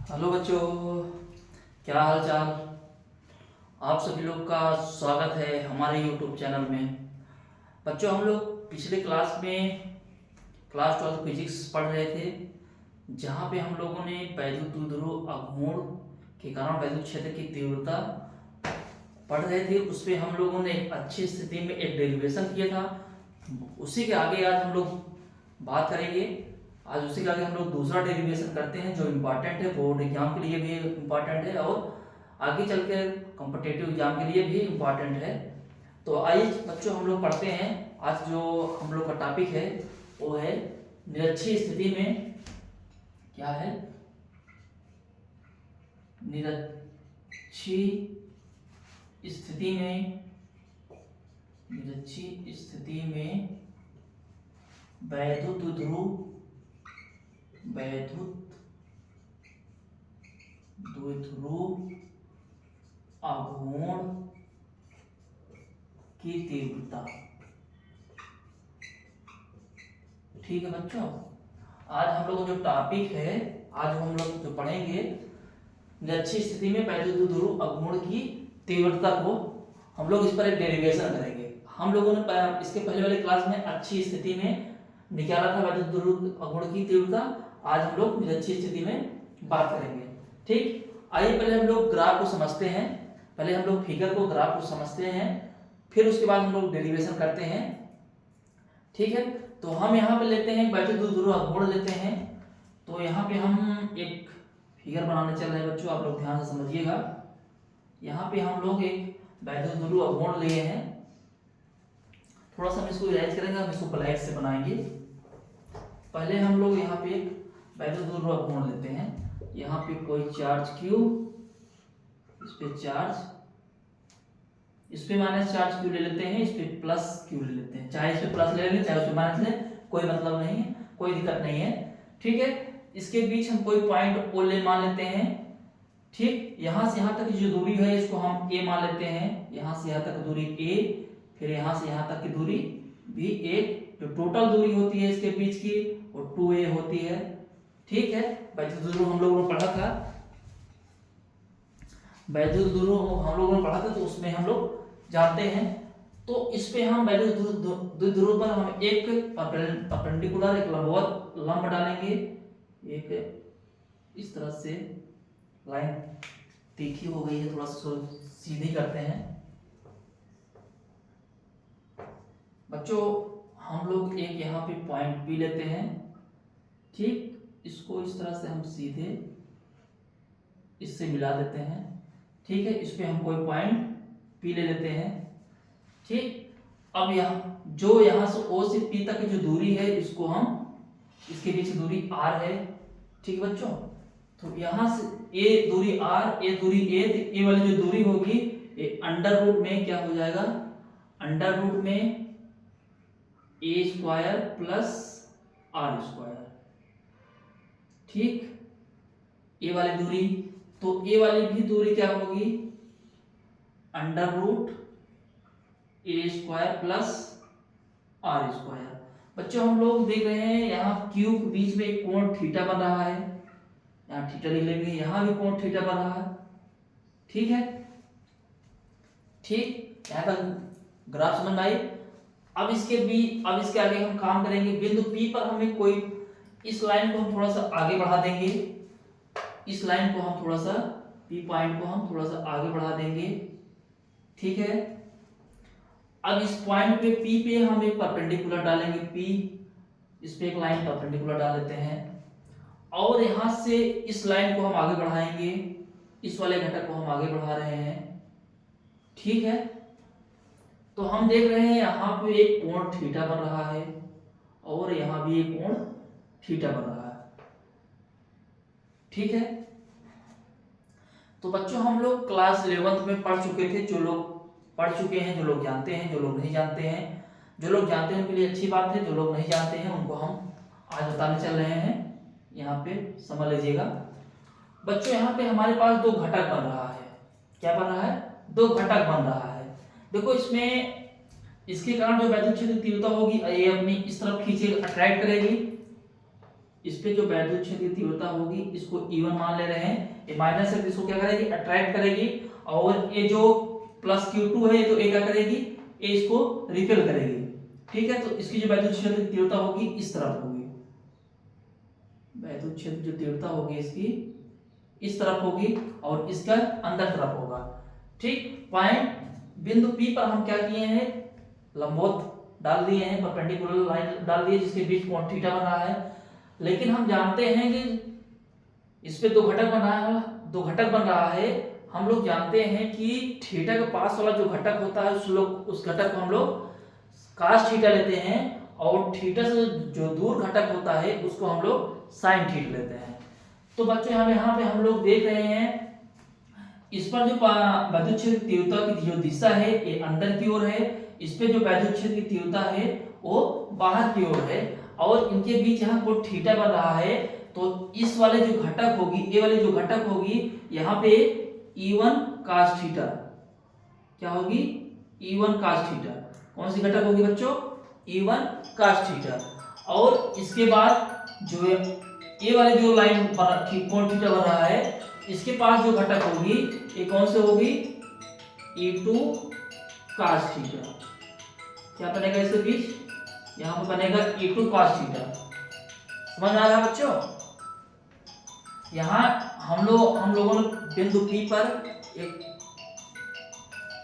Hello बच्चों, क्या हाल चाल। आप सभी लोग का स्वागत है हमारे यूट्यूब चैनल में। बच्चों, हम लोग पिछले क्लास में क्लास 12 फिजिक्स पढ़ रहे थे, जहाँ पे हम लोगों ने वैद्युत द्विध्रुव अघूर्ण के कारण वैद्युत क्षेत्र की तीव्रता पढ़ रहे थे। उस पर हम लोगों ने एक अच्छी स्थिति में एक डेरिवेशन किया था। उसी के आगे आज हम लोग बात करेंगे। आज उसी के आगे हम लोग दूसरा डेरिवेशन करते हैं, जो इम्पॉर्टेंट है, बोर्ड एग्जाम के लिए भी इम्पॉर्टेंट है और आगे चल के कॉम्पिटेटिव एग्जाम के लिए भी इम्पॉर्टेंट है। तो आइए बच्चों, हम लोग पढ़ते हैं। आज जो हम लोग का टॉपिक है वो है निरक्षीय स्थिति में क्या है, निरक्षीय स्थिति में वैद्युत द्विध्रुव आघूर्ण की तीव्रता। ठीक है बच्चों, आज हम लोग जो टॉपिक है, आज हम लोग जो पढ़ेंगे निरक्षीय स्थिति में वैद्युत द्विध्रुव आघूर्ण की तीव्रता को, हम लोग इस पर एक डेरिवेशन करेंगे। हम लोगों ने इसके पहले वाले क्लास में अच्छी स्थिति में निकाला था वैद्युत द्विध्रुव आघूर्ण की तीव्रता। आज हम लोग निरक्षीय स्थिति में बात करेंगे। ठीक, आइए पहले हम लोग ग्राफ को समझते हैं। पहले हम लोग फिगर को, ग्राफ को समझते हैं, फिर उसके बाद हम लोग डेरिवेशन करते हैं। ठीक है, तो हम यहाँ पे लेते हैं वैद्युत द्विध्रुव आघूर्ण लेते हैं। तो यहाँ पे हम एक फिगर बनाने चल रहे हैं बच्चों, आप लोग ध्यान से समझिएगा। यहाँ पे हम लोग एक वैद्युत द्विध्रुव आघूर्ण लिए हैं। थोड़ा सा हम इसको इरेज करेंगे, हम इसको ब्लैक से बनाएंगे। पहले हम लोग यहाँ पे एक वैद्युत द्विध्रुव आघूर्ण लेते हैं। यहाँ पे कोई चार्ज Q, इस पे चार्ज, इस पे माइनस चार्ज Q ले लेते हैं, इस पे प्लस Q ले लेते हैं। चाहे इस पे प्लस ले लें, चाहे उस पे माइनस लें, कोई मतलब नहीं है, कोई दिक्कत नहीं है। ठीक है, इसके बीच हम कोई पॉइंट O ले मान लेते हैं। ठीक, यहाँ से यहाँ तक की जो दूरी है इसको हम A मान लेते हैं। यहाँ से यहाँ तक दूरी A, फिर यहाँ से यहाँ तक की दूरी भी एक, जो टोटल दूरी होती है इसके बीच की वो 2A होती है। ठीक है, वैद्युत द्विध्रुव हम लोगों ने पढ़ा था, वैद्युत द्विध्रुव हम लोगों ने पढ़ा था, तो उसमें हम लोग जानते हैं। तो इस पे हम वैद्युत द्विध्रुव पर हम एक परपेंडिकुलर, एक लंबवत लंब डालेंगे। एक इस तरह से लाइन तीखी हो गई है, थोड़ा सा सीधी करते हैं बच्चों। हम लोग एक यहाँ पे पॉइंट भी लेते हैं। ठीक, इसको इस तरह से हम सीधे इससे मिला देते हैं। ठीक है, इस पे हम कोई पॉइंट P ले लेते हैं। ठीक, अब यहाँ जो यहाँ से O से P तक की जो दूरी है, इसको हम, इसके बीच दूरी R है। ठीक है बच्चों, तो यहाँ से A दूरी R, A दूरी A, तो A वाली जो दूरी होगी ये अंडर रूट में क्या हो जाएगा, अंडर रूट में A square plus R square. ठीक, ए वाली दूरी, तो ए वाली भी दूरी क्या होगी, under root A square plus R square. बच्चों, हम लोग देख रहे हैं यहाँ Q के बीच में एक कोण थीटा बन रहा है, यहाँ थीटा लिख लेंगे, यहाँ भी कोण थीटा बन रहा है। ठीक है, ठीक, यहाँ तक ग्राफ समझ में आई। अब इसके आगे हम काम करेंगे। बिंदु P पर हमें कोई, इस लाइन को हम थोड़ा सा आगे बढ़ा देंगे, इस लाइन को हम थोड़ा सा, P पॉइंट को हम थोड़ा सा आगे बढ़ा देंगे। ठीक है, अब इस पॉइंट पे P पे हम एक परपेंडिकुलर डालेंगे, P, इस पे एक लाइन परपेंडिकुलर डाल लेते हैं, और यहां से इस लाइन को हम आगे बढ़ाएंगे, इस वाले घटक को हम आगे बढ़ा रहे हैं। ठीक है, तो हम देख रहे हैं यहाँ पे एक कोण थीटा बन रहा है और यहाँ भी एक कोण थीटा बन रहा है। ठीक है, तो बच्चों हम लोग क्लास 11th में पढ़ चुके थे। जो लोग पढ़ चुके हैं, जो लोग जानते हैं, जो लोग नहीं जानते हैं, जो लोग जानते हैं उनके लिए अच्छी बात है, जो लोग नहीं जानते हैं उनको हम आज बताने चल रहे हैं। यहाँ पे समझ लीजिएगा बच्चों, यहाँ पे हमारे पास दो घटक बन रहा है। क्या बन रहा है, दो घटक बन रहा है। देखो, इसमें इसके कारण जो वैद्युत क्षेत्र तीव्रता होगी, ये अपनी इस तरफ खींचे, अट्रैक्ट करेगी, इस पे जो वैद्युत क्षेत्र की तीव्रता होगी इसको E1 मान ले रहे हैं। ये माइनस है, इसको क्या करेगी, अट्रैक्ट करेगी। और ये जो प्लस Q2 है तो ये क्या करेगी, ये इसको रिपेल करेगी। ठीक है, तो इसकी जो वैद्युत क्षेत्र की तीव्रता होगी इस तरफ होगी, वैद्युत क्षेत्र जो तीव्रता होगी इसकी इस तरफ होगी और इसका अंदर तरफ होगा। ठीक, पॉइंट बिंदु P पर हम क्या किए हैं, लंबवत डाल दिए हैं, परपेंडिकुलर लाइन डाल दी है जिसके बीच कोण थीटा बन रहा है। लेकिन हम जानते हैं कि इस पे दो घटक बन रहा है। हम लोग जानते हैं कि थीटा के पास वाला जो घटक होता है उस घटक को हम लोग cos थीटा लेते हैं और थीटा से जो दूर घटक होता है उसको हम लोग sin थीटा लेते हैं। तो बच्चों यहाँ पे हम लोग देख रहे हैं इस पर जो वैद्युत क्षेत्र तीव्रता की जो दिशा है ये अंदर की ओर है, इस पे जो वैद्युत क्षेत्र की तीव्रता है वो बाहर की ओर है और इनके बीच यहाँ कोण थीटा बन रहा है। तो इस वाले जो घटक होगी, ये वाली जो घटक होगी यहाँ पे E1 cos थीटा क्या होगी, E1 cos थीटा। कौन सी घटक होगी बच्चों, E1 cos थीटा। और इसके बाद जो ये वाली जो लाइन कोण थीटा बन रहा है इसके पास जो घटक होगी ये कौन से होगी, E2 cos थीटा। क्या बनेगा इसके बीच, यहाँ पे बनेगा E2 cos थीटा। समझ में आ रहा है बच्चों। यहाँ हम लोगों ने बिंदु P पर एक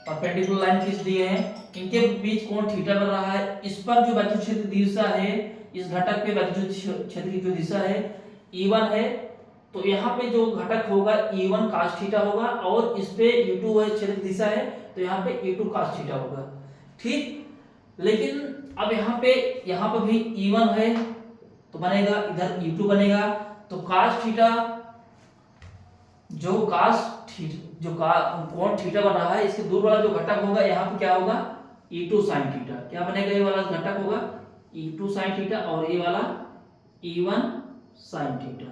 परपेंडिकुलर लाइन खींच दिए हैं, इनके बीच कोण थीटा बन रहा है। इस पर जो वैद्युत क्षेत्र की दिशा है, इस घटक पे वैद्युत क्षेत्र की जो दिशा है E1 है, तो यहाँ पे जो घटक होगा E1 cos थीटा होगा और इस पे E2 है क्षेत्र की दिशा है तो यहाँ पे E2 cos थीटा होगा। ठीक, लेकिन अब यहाँ पे भी E1 है तो बनेगा इधर E2 बनेगा। तो cos थीटा जो कोण थीटा बन रहा है इसके दूर वाला जो घटक होगा यहाँ पे क्या होगा, E2 sin थीटा। क्या बनेगा, ये वाला घटक होगा E2 sin थीटा और ये वाला E1 sin थीटा।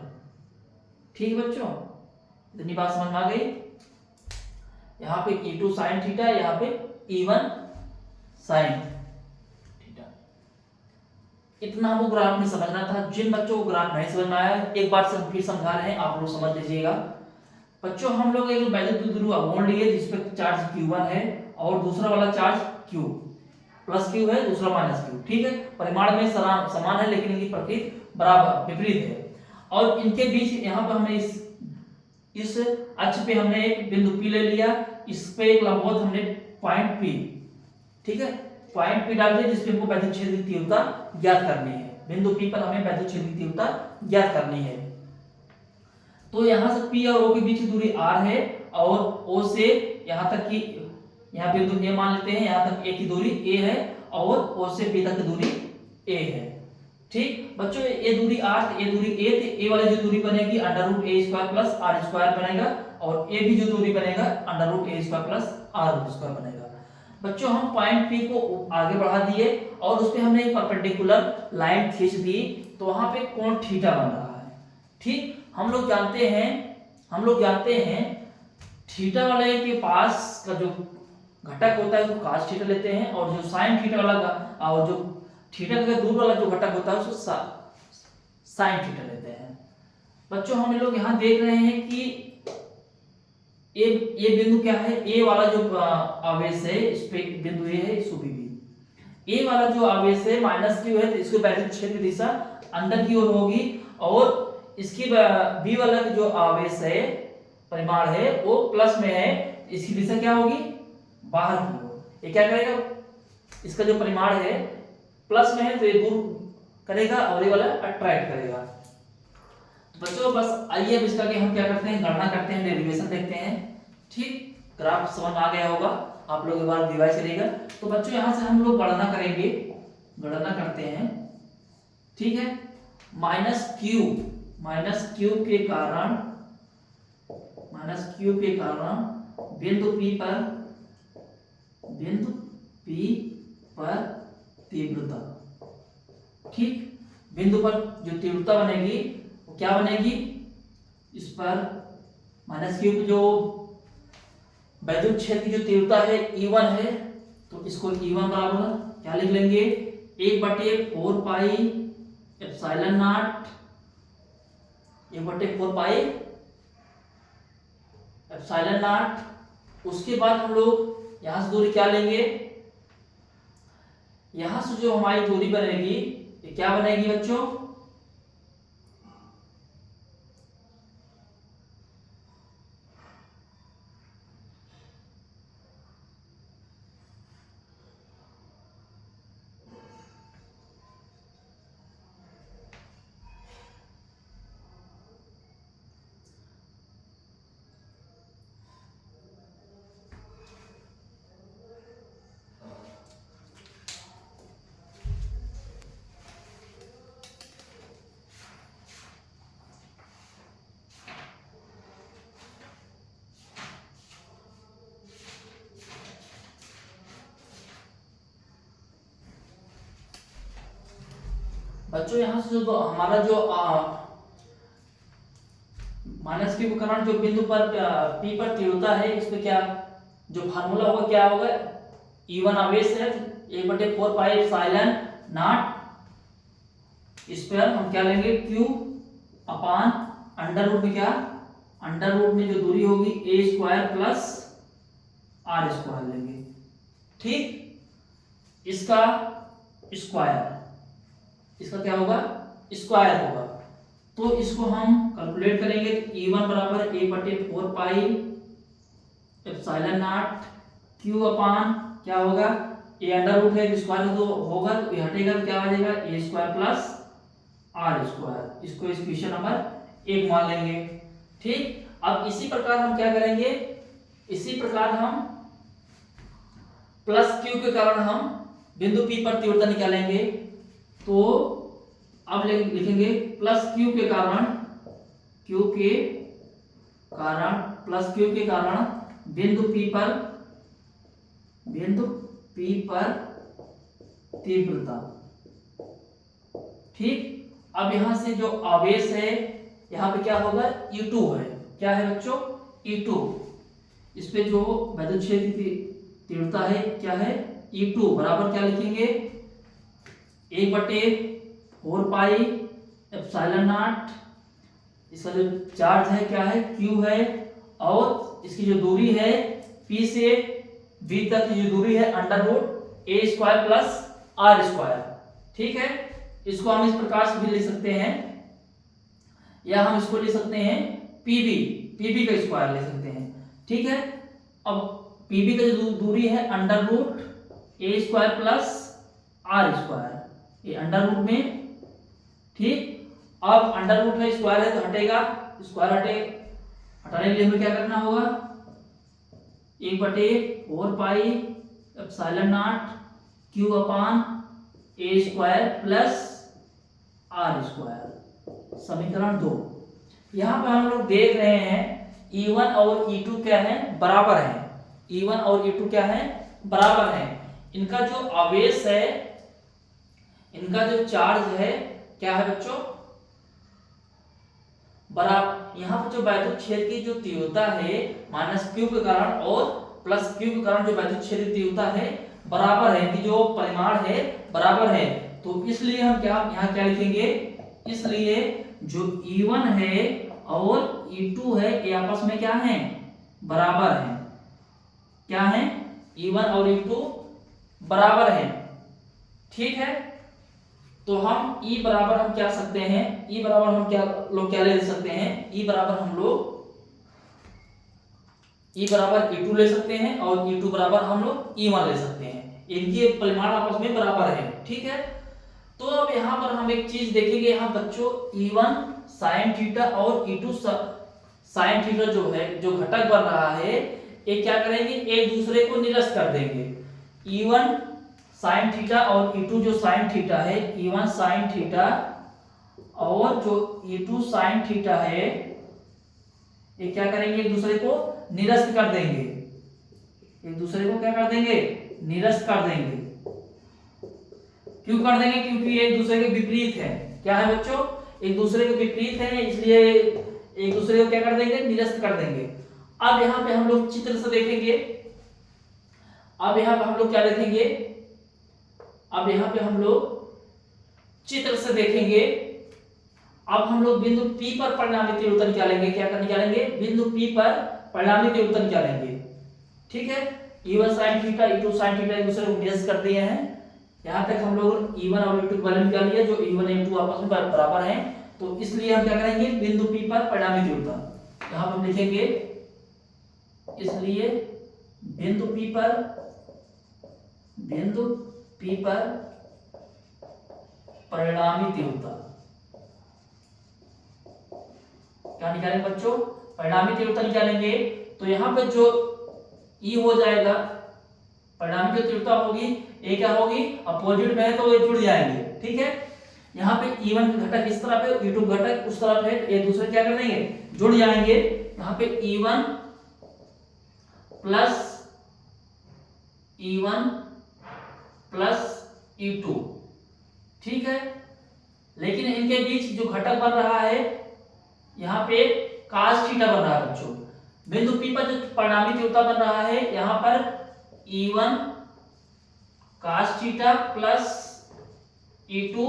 ठीक है बच्चों, इतनी बात समझ में आ गई। यहाँ पे E2 sin थीटा, यहाँ पे E1 sin थीटा। इतना हमको ग्राफ में समझना था। जिन बच्चों को ग्राफ नहीं समझ में आया एक बार से हम फिर समझा रहे हैं, आप लोग समझ लीजिएगा। बच्चों हम लोग एक वैद्युत द्विध्रुव आघूर्ण लिए जिस पर चार्ज Q1 है और दूसरा वाला चार्ज Q प्लस Q है, दूसरा माइनस Q। ठीक है, परिमाण में समान है लेकिन इनकी प्रकृति बराबर विपरीत है। और इनके बीच यहाँ पे हमने इस अक्ष पे हमने एक बिंदु P ले लिया, इस पे एक लंबवत हमने पॉइंट P, ठीक है, पॉइंट P डाल दिया जिसपे हमको वैद्युत क्षेत्र की तीव्रता ज्ञात करनी है। बिंदु P पर हमें वैद्युत क्षेत्र की तीव्रता ज्ञात करनी है। तो यहाँ से P और O के बीच की दूरी R है और O से यहाँ तक की, यहाँ बिंदु A मान लेते हैं, यहाँ तक A की दूरी A है और O से B तक की दूरी A है। ठीक बच्चों, ये दूरी R, ये दूरी A, तो A वाली जो दूरी बनेगी √a² प्लस r² बनेगा और A भी जो दूरी बनेगा √a² प्लस r² बनेगा। बच्चों हम पॉइंट P को आगे बढ़ा दिए और उस पे हमने एक परपेंडिकुलर लाइन खींच दी तो वहां पे कोण थीटा बन रहा है। ठीक, हम लोग जानते हैं थीटा वाले के पास का जो घटक होता है उसको cos थीटा लेते हैं और जो sin थीटा वाला और जो थीटा के दूर वाला जो घटक होता है उसको sin थीटा लेते हैं। बच्चों हम लोग यहाँ देख रहे हैं कि ये बिंदु क्या है, ए वाला जो आवेश है इस पे बिंदु ए है, इसको भी ए वाला जो आवेश है -q है तो इसको वैद्युत क्षेत्र की दिशा अंदर की ओर होगी और इसकी बी वाला जो आवेश है परिमाण है वो प्लस में है, इसकी दिशा क्या होगी, बाहर की ओर। ये क्या करेगा, इसका जो परिमाण है प्लस में है तो ये दूर करेगा और ये वाला अट्रैक्ट करेगा। तो बच्चों बस आइए अब इसका हम क्या करते हैं, गणना करते हैं, डेरिवेशन देखते हैं। ठीक, ग्राफ समझ में आ गया होगा आप लोग, एक बार डिवाइड करिएगा। तो बच्चों यहाँ से हम लोग गणना करेंगे, गणना करते हैं। ठीक है, -q के कारण बिंदु P पर तीव्रता। ठीक, बिंदु पर जो तीव्रता बनेगी वो क्या बनेगी, इस पर -q की जो वैद्युत क्षेत्र की जो तीव्रता है E1 है तो इसको E1 बराबर क्या लिख लेंगे, 1/4 pi epsilon not 1/4 pi epsilon not. उसके बाद हम लोग यहां से दूरी क्या लेंगे, यहां से जो हमारी दूरी बनेगी ये क्या बनेगी बच्चों, बच्चों यहाँ से जो हमारा जो माइनस क्यू का करंट जो बिंदु पर पी पर तीव्रता है, इस पे क्या जो फार्मूला होगा क्या होगा, E1 आवेश है 1/4 पाई एप्सिलॉन नॉट। इस पर हम क्या लेंगे Q अपान अंडर रूट में क्या, अंडर रूट में जो दूरी होगी a square plus r square लेंगे। ठीक, इसका स्क्वायर, इसका क्या होगा स्क्वायर होगा। तो इसको हम कैलकुलेट करेंगे, E1 बराबर 1/4 पाई एप्सिलॉन नॉट Q अपान क्या होगा, ये अंडर रूट है स्क्वायर तो होगा, तो ये हटेगा तो क्या आ जाएगा a square plus r square. इसको इक्वेशन नंबर 1 मान लेंगे। ठीक, अब इसी प्रकार हम क्या करेंगे, इसी प्रकार हम प्लस Q के कारण हम बिंदु P पर तीव्रता निकालेंगे। तो अब लिखेंगे प्लस Q के कारण, Q के कारण प्लस Q के कारण बिंदु P पर तीव्रता। ठीक, अब यहां से जो आवेश है यहाँ पे क्या होगा E2 है, क्या है बच्चों E2। इस पे जो विद्युत क्षेत्र की तीव्रता है क्या है E2 बराबर क्या लिखेंगे 1/4 पाई एप्सिलॉन नॉट। इसका जो चार्ज है क्या है Q है, और इसकी जो दूरी है P से B तक की जो दूरी है under root a square plus r square. ठीक है, इसको हम इस प्रकार से भी लिख सकते हैं, या हम इसको लिख सकते हैं पीबी का स्क्वायर ले सकते हैं। ठीक है, अब पीबी का जो दूरी है under root a square plus r square, ये अंडर रूट में। ठीक, अब अंडर रूट में स्क्वायर है तो हटेगा, स्क्वायर हटाने के लिए हमें क्या करना होगा 1/4 pi epsilon not Q upon a square plus r square, समीकरण 2। यहाँ पे हम लोग देख रहे हैं E1 और E2 क्या है बराबर है, E1 और E2 क्या है बराबर है। इनका जो आवेश है, इनका जो चार्ज है क्या है बच्चों बराबर। यहाँ पर जो वैद्युत क्षेत्र की जो तीव्रता है माइनस Q के कारण और प्लस Q के कारण जो वैद्युत क्षेत्र की तीव्रता है बराबर है, इनकी जो परिमाण है बराबर है। तो इसलिए हम क्या यहाँ क्या लिखेंगे, इसलिए जो E1 है और E2 है ये आपस में क्या है बराबर है, क्या है E1 और E2 बराबर है। ठीक है, तो हम E बराबर हम क्या सकते हैं, E बराबर हम क्या लोग क्या ले सकते हैं, E बराबर हम लोग E बराबर E2 ले सकते हैं और E2 बराबर हम लोग E1 ले सकते हैं, इनके परिमाण आपस में बराबर है। ठीक है, तो अब यहाँ पर हम एक चीज देखेंगे, यहाँ बच्चों E1 साइन थीटा और E2 साइन थीटा जो है जो घटक बन रहा है ये क्या करेंगे एक दूसरे को निरस्त कर देंगे। E1 साइन थीटा और E2 जो साइन थीटा है, E1 साइन थीटा और जो E2 साइन थीटा है ये क्या करेंगे एक दूसरे को निरस्त कर देंगे, एक दूसरे को क्या कर देंगे निरस्त कर देंगे। क्यों कर देंगे, क्योंकि एक दूसरे के विपरीत है। क्या है बच्चों एक दूसरे के विपरीत है, इसलिए एक दूसरे को क्या कर देंगे निरस्त कर देंगे। अब यहाँ पे हम लोग चित्र से देखेंगे, अब यहाँ पे हम लोग क्या देखेंगे, अब यहाँ पे हम लोग चित्र से देखेंगे। अब हम लोग बिंदु P पर परिणामी तीव्रता निकालेंगे। क्या निकालेंगे? बिंदु P पर परिणामी तीव्रता निकालेंगे। ठीक है, E1 sin theta E2 sin theta एक दूसरे को मेज कर दिए हैं। यहाँ तक हम लोग E1 और E2 की वैल्यू निकाल लिया, जो E1 और E2 आपस में बराबर हैं। तो इसलिए हम क्या करेंगे? बिंदु P पर परिणामी तीव्रता यहाँ पर हम लिखेंगे, इसलिए बिंदु P पर परिणामी तीव्रता क्या निकालेंगे बच्चों? परिणामी तीव्रता निकालेंगे। तो यहाँ पे जो E हो जाएगा, परिणामी जो तीव्रता होगी ए क्या होगी? अपोजिट में है तो ये जुड़ जाएंगे। ठीक है, यहाँ पे E1 घटक इस तरफ है, E2 घटक उस तरफ है, एक दूसरे क्या कर देंगे? जुड़ जाएंगे। यहाँ पे E1 प्लस E2, ठीक है। लेकिन इनके बीच जो घटक बन रहा है यहाँ पे cos थीटा बन रहा है बच्चों। बिंदु P पर जो परिणामी तीव्रता बन रहा है यहाँ पर E1 cos theta plus E2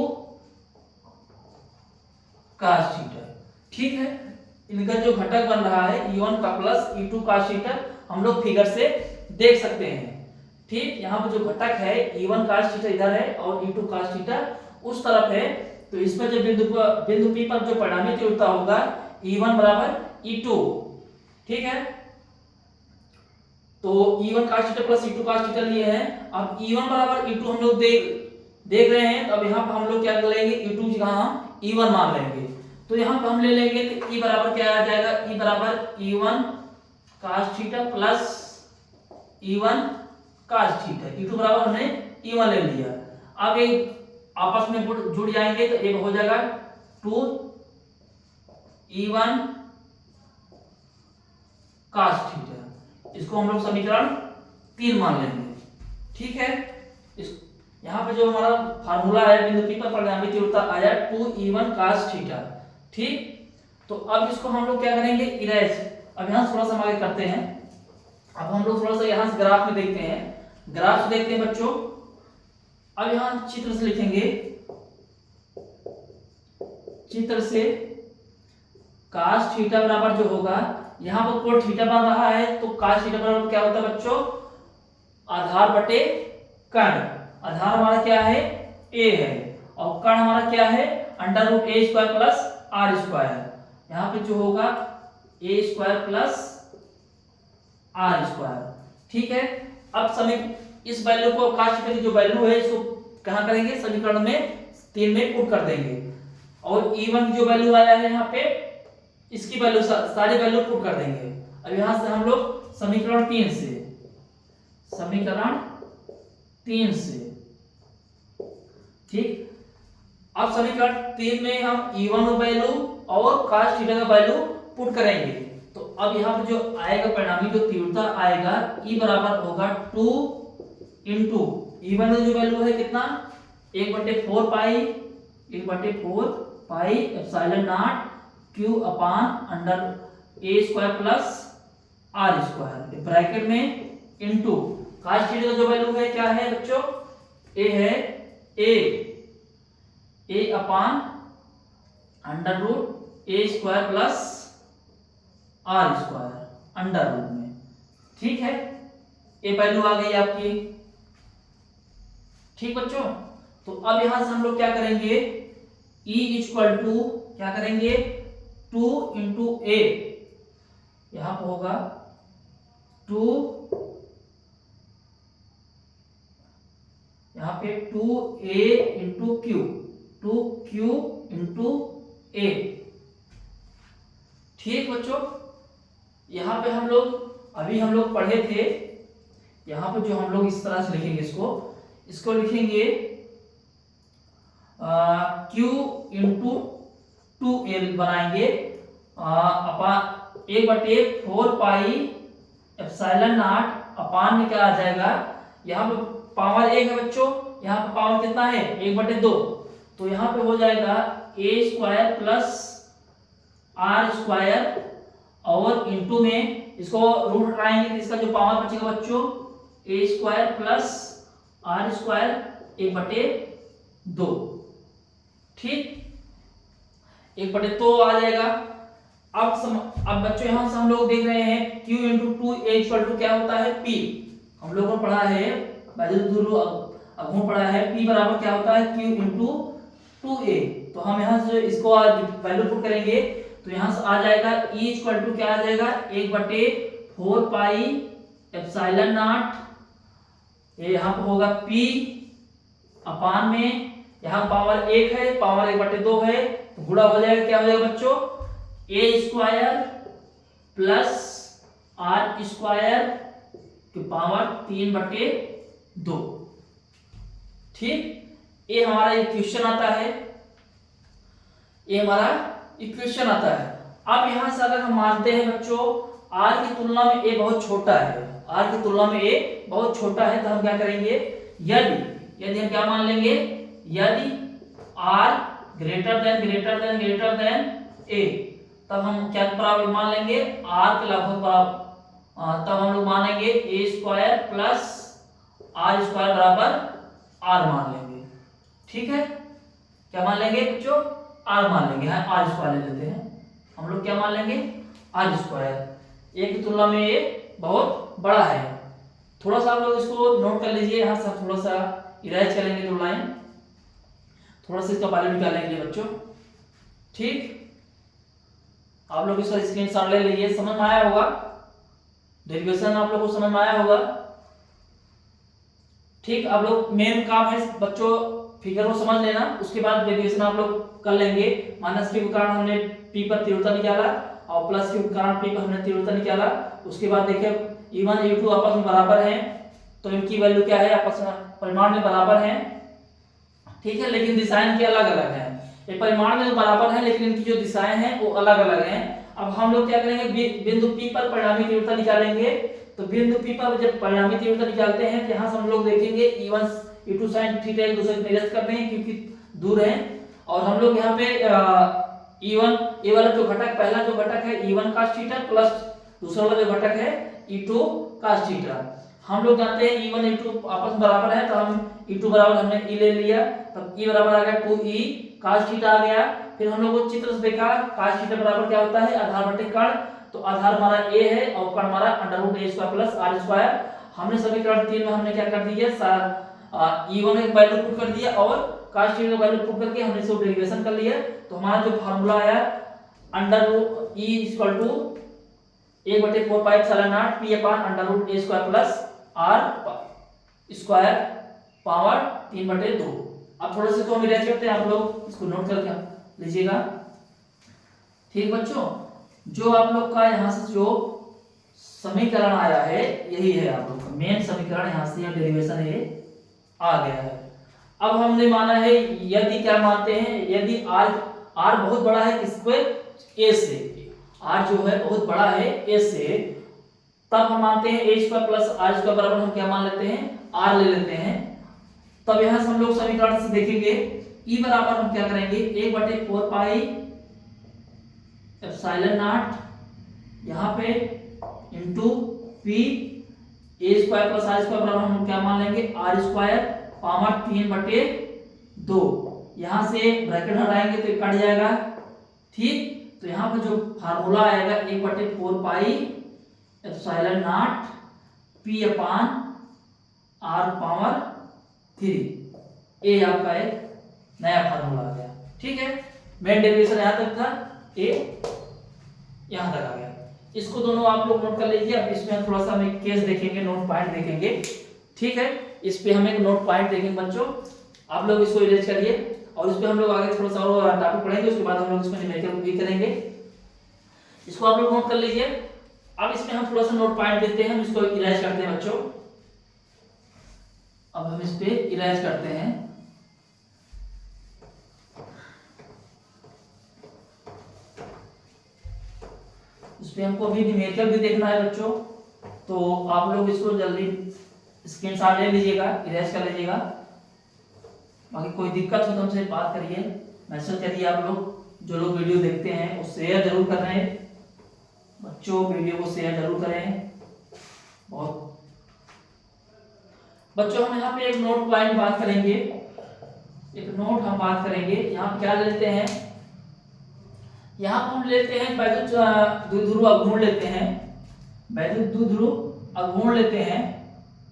cos theta. ठीक है, इनका जो घटक बन रहा है E1 का प्लस E2 cos थीटा हम लोग फिगर से देख सकते हैं। ठीक, यहाँ पर जो घटक है E1 cos थीटा इधर है और E2 cos थीटा उस तरफ है। तो इस पर जो बिंदु P पर जो परिणामी तीव्रता होगा E1 बराबर E2। ठीक है, तो E1 cos theta plus E2 cos theta लिए हैं। अब E1 बराबर E2 हम लोग देख रहे हैं। तो अब यहाँ पर हम लोग क्या कर लेंगे? E2 की जगह हम E1 मान लेंगे। तो यहाँ पर हम ले लेंगे तो E बराबर क्या आ जाएगा? E बराबर E1 cos theta plus E1 cos theta. E2 बराबर हमने E1 ले लिया। अब एक आपस में जुड़ जाएंगे तो एक हो जाएगा 2 E1 cos थीटा। इसको हम लोग समीकरण 3 मान लेंगे। ठीक है, इस यहाँ पे जो हमारा फार्मूला है बिंदु P पर परिणामी तीव्रता आया 2E1 cos थीटा। ठीक, तो अब इसको हम लोग क्या करेंगे? इरेज। अब यहाँ थोड़ा सा आगे करते हैं। अब हम लोग थोड़ा सा यहाँ से ग्राफ में देखते हैं। ग्राफ से देखते हैं बच्चों। अब यहाँ चित्र से लिखेंगे, चित्र से cos थीटा बराबर जो होगा, यहाँ पर कोण थीटा बन रहा है तो cos थीटा बराबर क्या होता है बच्चों? आधार बटे कर्ण। आधार हमारा क्या है? a है और कर्ण हमारा क्या है? Under root a square plus r square. यहाँ पे जो होगा a square plus r square. ठीक है, अब इस वैल्यू को cos थीटा की जो वैल्यू है इसको कहाँ करेंगे? समीकरण में 3 में पुट कर देंगे। और E1 की जो वैल्यू आया है यहाँ पे, इसकी वैल्यू सारी वैल्यू पुट कर देंगे। अब यहाँ से हम लोग समीकरण 3 से ठीक, अब समीकरण 3 में हम E1 वैल्यू और cos थीटा का वैल्यू पुट करेंगे। तो अब यहाँ पे जो आएगा परिणामी जो तीव्रता आएगा E बराबर होगा 2 इंटू E1 जो वैल्यू है कितना? 1/4 pi epsilon not Q upon under a square plus r square bracket में इंटू cos थीटा का जो वैल्यू है क्या है बच्चों? a है a upon under root a square plus r square under root में। ठीक है, ये वैल्यू आ गई आपकी। ठीक बच्चों, तो अब यहां से हम लोग क्या करेंगे? E इक्वल टू क्या करेंगे? 2 इंटू a, यहां पर होगा 2, यहां पे 2a into Q, 2q into a। ठीक बच्चों, यहां पे हम लोग पढ़े थे, यहां पे जो हम लोग इस तरह से लिखेंगे, इसको लिखेंगे q इंटू 2l बनाएंगे अपान 1/4 पाई एप्सिलॉन नॉट अपान में क्या आ जाएगा? यहाँ पे पावर 1 है बच्चों, यहाँ पे पावर कितना है? 1/2। तो यहाँ पे हो जाएगा a square plus r square और इंटू में इसको रूट हटाएंगे तो इसका जो पावर बचेगा बच्चों a square plus r square 1/2। ठीक, 1/2 आ जाएगा। अब बच्चों यहाँ से हम लोग देख रहे हैं q into 2a equal to क्या होता है p। हम लोगों ने पढ़ा है अघूर्ण पढ़ा है p बराबर क्या होता है q इंटू 2a। तो हम यहाँ से इसको वैल्यू पुट करेंगे तो यहाँ से आ जाएगा e इक्वल टू क्या आ जाएगा 1/4 पाई एप्सिलॉन नॉट, ये यहाँ पे होगा p अपान में, यहाँ पावर 1 है, पावर 1/2 है, तो गुणा हो जाएगा, क्या हो जाएगा बच्चों a square plus r square की पावर 3/2। ठीक, ये हमारा इक्वेशन आता है, ये हमारा इक्वेशन आता है। अब यहां से अगर हम मानते हैं बच्चों r की तुलना में a बहुत छोटा है, r की तुलना में a बहुत छोटा है, तो हम क्या करेंगे, यदि हम क्या मान लेंगे, यदि r ग्रेटर देन a, तब हम क्या बराबर मान लेंगे, r के लगभग बराबर, तब हम लोग मानेंगे a square plus r square बराबर r मान लेंगे। ठीक है, क्या मान लेंगे बच्चों, r मान लेंगे, r स्क्वायर ले लेते हैं हम लोग, क्या मान लेंगे r स्क्वायर, a की तुलना में ये बहुत बड़ा है। थोड़ा सा आप लोग इसको नोट कर लीजिए, यहाँ से थोड़ा सा इरेज करेंगे दो लाइन, थोड़ा सा इसका वैल्यू निकालेंगे बच्चों। ठीक, आप लोग इसका स्क्रीनशॉट ले लीजिए, समझ में आया होगा, डेरिवेशन आप लोग को समझ में आया होगा। ठीक, आप लोग मेन काम है बच्चों फिगर को समझ लेना, उसके बाद डेरिवेशन आप लोग कर लेंगे। माइनस के कारण हमने p पर तीव्रता निकाला और प्लस के कारण p पर हमने तीव्रता निकाला। उसके बाद देखिए e1 e2 आपस में बराबर हैं, तो इनकी वैल्यू क्या है, आपस में परिमाण में बराबर हैं। ठीक है, लेकिन दिशाएं के अलग अलग हैं, ये परिमाण में बराबर है लेकिन इनकी जो दिशाएं हैं वो अलग अलग हैं। अब हम लोग क्या करेंगे, बिंदु P पर परिणामी तीव्रता निकालेंगे। तो बिंदु P पर जब परिणामी तीव्रता निकालते हैं तो यहाँ से हम लोग देखेंगे E1 E2 sin थीटा एक दूसरे से निरस्त करते हैं क्योंकि दूर है, और हम लोग यहाँ पे E1 ये वाला जो घटक, पहला जो घटक है E1 cos थीटा प्लस दूसरा वाला जो घटक है E2 cos थीटा। हम लोग जानते हैं E1 E2 आपस में बराबर है, तो हम E2 बराबर हमने E ले लिया, तब E बराबर आ गया 2E cos थीटा आ गया। फिर हम लोग चित्र से देखा cos थीटा बराबर क्या होता है, आधार बटे कर्ण, तो आधार हमारा a है और कर्ण हमारा √a² प्लस r²। हमने समीकरण 3 में हमने क्या कर दिया, E1 का वैल्यू पुट कर दिया और cos थीटा का वैल्यू पुट करके हमने इसको डेरिवेशन कर लिया। तो हमारा जो फार्मूला आया E 1/4 pi epsilon naught p अपान √a² प्लस r² पावर 3/2। अब थोड़ा सा तो हम इरेज करते हैं, आप लोग इसको नोट करके लीजिएगा। ठीक बच्चों, जो आप लोग का यहाँ से जो समीकरण आया है यही है आप लोग का मेन समीकरण, यहाँ से यह डेरिवेशन ये आ गया है। अब हमने माना है, यदि क्या मानते हैं, यदि r बहुत बड़ा है किससे, a से, r जो है बहुत बड़ा है a से, तब हम मानते हैं a² प्लस r² बराबर हम क्या मान लेते हैं, r ले लेते हैं। तब यहां से हम लोग समीकरण से देखेंगे E बराबर हम क्या करेंगे, 1/4 पाई एप्सिलॉन नॉट यहाँ पे into p a² plus r² बराबर हम क्या मान लेंगे, r² पावर 3/2। यहाँ से ब्रैकेट हटाएंगे तो कट जाएगा। ठीक, तो यहाँ पर जो फार्मूला आएगा 1/4 पाई एप्सिलॉन नॉट p अपान r पावर 3, ये आपका एक नया फार्मूला आ गया। ठीक है, मेन डेरिवेशन यहाँ तक था, a यहाँ तक आ गया। इसको दोनों आप लोग नोट कर लीजिए। अब इसमें थोड़ा सा हम एक केस देखेंगे, नोट पॉइंट देखेंगे। ठीक है, इस पे हम एक नोट पॉइंट देखेंगे बच्चों, आप लोग इसको इरेज करिए और इस पे हम लोग आगे थोड़ा सा और टॉपिक पढ़ेंगे, उसके बाद हम लोग इसमें न्यूमेरिकल भी करेंगे। इसको आप लोग नोट कर लीजिए। अब इसमें हम थोड़ा सा नोट पॉइंट देते हैं, हम इसको इरेज करते हैं बच्चों। अब हम इस पे इरेज करते हैं। इसमें हमको अभी न्यूमेरिकल भी देखना है बच्चों, तो आप लोग इसको जल्दी स्क्रीनशॉट ले लीजिएगा, इरेज कर लीजिएगा। बाकी कोई दिक्कत हो तो हमसे बात करिए, मैसेज करिए। आप लोग जो लोग वीडियो देखते हैं वो शेयर जरूर कर रहे हैं बच्चों, वीडियो को शेयर जरूर करें। बहुत बच्चों, हम यहाँ पे एक नोट पॉइंट बात करेंगे, एक नोट हम बात करेंगे। यहाँ क्या लेते हैं, यहाँ पर हम लेते हैं वैद्युत द्विध्रुव अघूर्ण लेते हैं, वैद्युत द्विध्रुव अघूर्ण लेते हैं,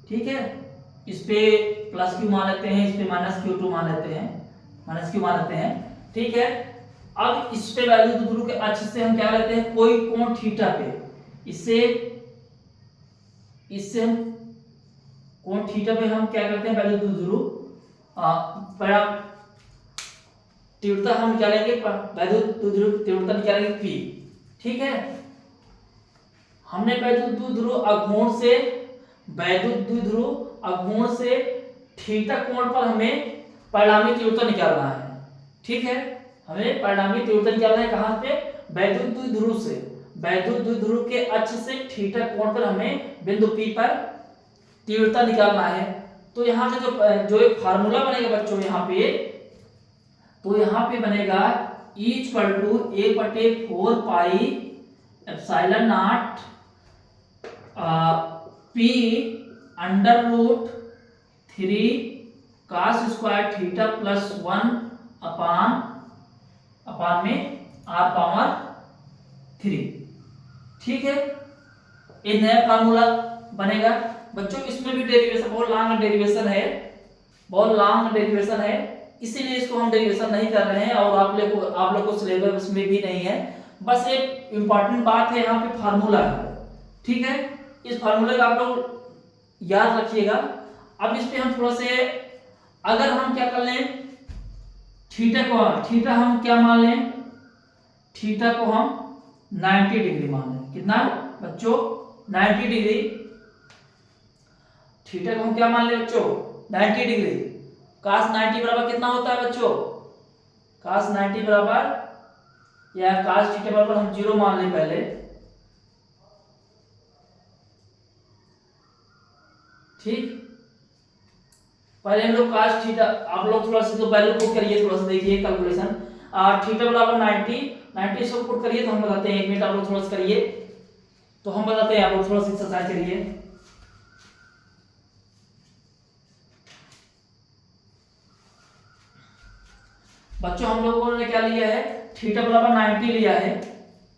ठीक है। इस पे प्लस क्यू मान लेते हैं, इस पे माइनस क्यू टू मान लेते हैं, माइनस क्यू मान लेते हैं, ठीक है। अब इस पे वैद्युत द्विध्रुव के अक्ष से हम क्या लेते हैं, कोई कोण थीटा पे, इससे हम कोण थीटा पे हम क्या करते हैं, वैद्युत द्विध्रुव तीव्रता हम निकालेंगे, वैद्युत द्विध्रुव तीव्रता निकालेंगे P, ठीक है। हमने वैद्युत द्विध्रुव अघूर्ण से थीटा कोण पर हमें परिणामी तीव्रता निकालना है, ठीक है। हमें परिणामी तीव्रता निकालना है कहां पे, वैद्युत द्विध्रुव से, वैद्युत द्विध्रुव के अक्ष से थीटा कोण पर हमें बिंदु P पर तीव्रता निकालना है। तो यहाँ का जो एक फार्मूला बनेगा बच्चों यहाँ पे, तो यहाँ पे बनेगा E equal to 1/4 pi epsilon naught P under root 3 cos square theta plus 1 upon में r पावर 3, ठीक है। ये नया फार्मूला बनेगा बच्चों। इसमें भी डेरिवेशन बहुत लॉन्ग डेरिवेशन है, बहुत लॉन्ग डेरिवेशन है, इसीलिए इसको हम डेरिवेशन नहीं कर रहे हैं और आप लोग को सिलेबस में भी नहीं है। बस एक इंपॉर्टेंट बात है यहाँ पे फार्मूला है, ठीक है। इस फार्मूले का आप लोग याद रखिएगा। अब इस पे हम थोड़ा से, अगर हम क्या कर लें, थीटा हम क्या मान लें, थीटा को हम 90 डिग्री मान लें। कितना बच्चों, 90 डिग्री। थीटा को हम क्या मान लें बच्चों, 90 डिग्री। cos 90 बराबर कितना होता है बच्चों, cos 90 बराबर या cos थीटा बराबर हम 0 मान लें पहले, ठीक। पहले हम लोग cos थीटा, आप लोग थोड़ा सा तो वैल्यू पुट करिए, थोड़ा सा देखिए कैलकुलेशन। थीटा बराबर 90 इसको पुट करिए तो हम बताते हैं, 1 मिनट आप लोग थोड़ा सा करिए तो हम बताते हैं, आप लोग थोड़ा सा एक्सरसाइज करिए। बच्चों हम लोगों ने क्या लिया है, थीटा बराबर 90 लिया है,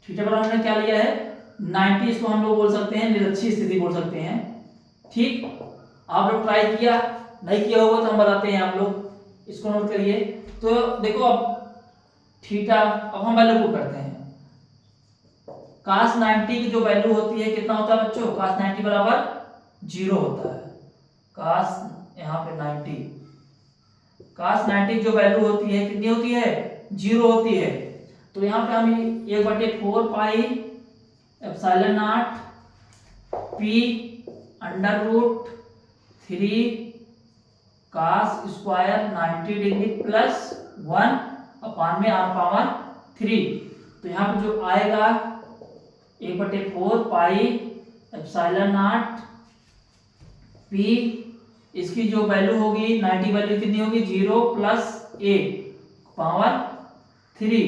थीटा बराबर हमने क्या लिया है 90, इसको हम लोग बोल सकते हैं निरक्षीय स्थिति बोल सकते हैं, ठीक। आप लोग ट्राई किया, नहीं किया होगा तो हम बताते हैं, आप लोग इसको नोट करिए। तो देखो अब थीटा, अब हम वैल्यू पुट करते हैं। cos 90 की जो वैल्यू होती है कितना होता है बच्चों, cos 90 बराबर 0 होता है। cos यहाँ पे 90, cos 90 की जो वैल्यू होती है कितनी होती है, 0 होती है। तो यहाँ पे हम 1/4 pi epsilon naught P under root 3 cos square 90 degree plus 1 upon में r पावर 3। तो यहाँ पे जो आएगा 1/4 पाई एप्सिलॉन नॉट P, इसकी जो वैल्यू होगी 90 वैल्यू कितनी होगी 0 प्लस 1 पावर 3।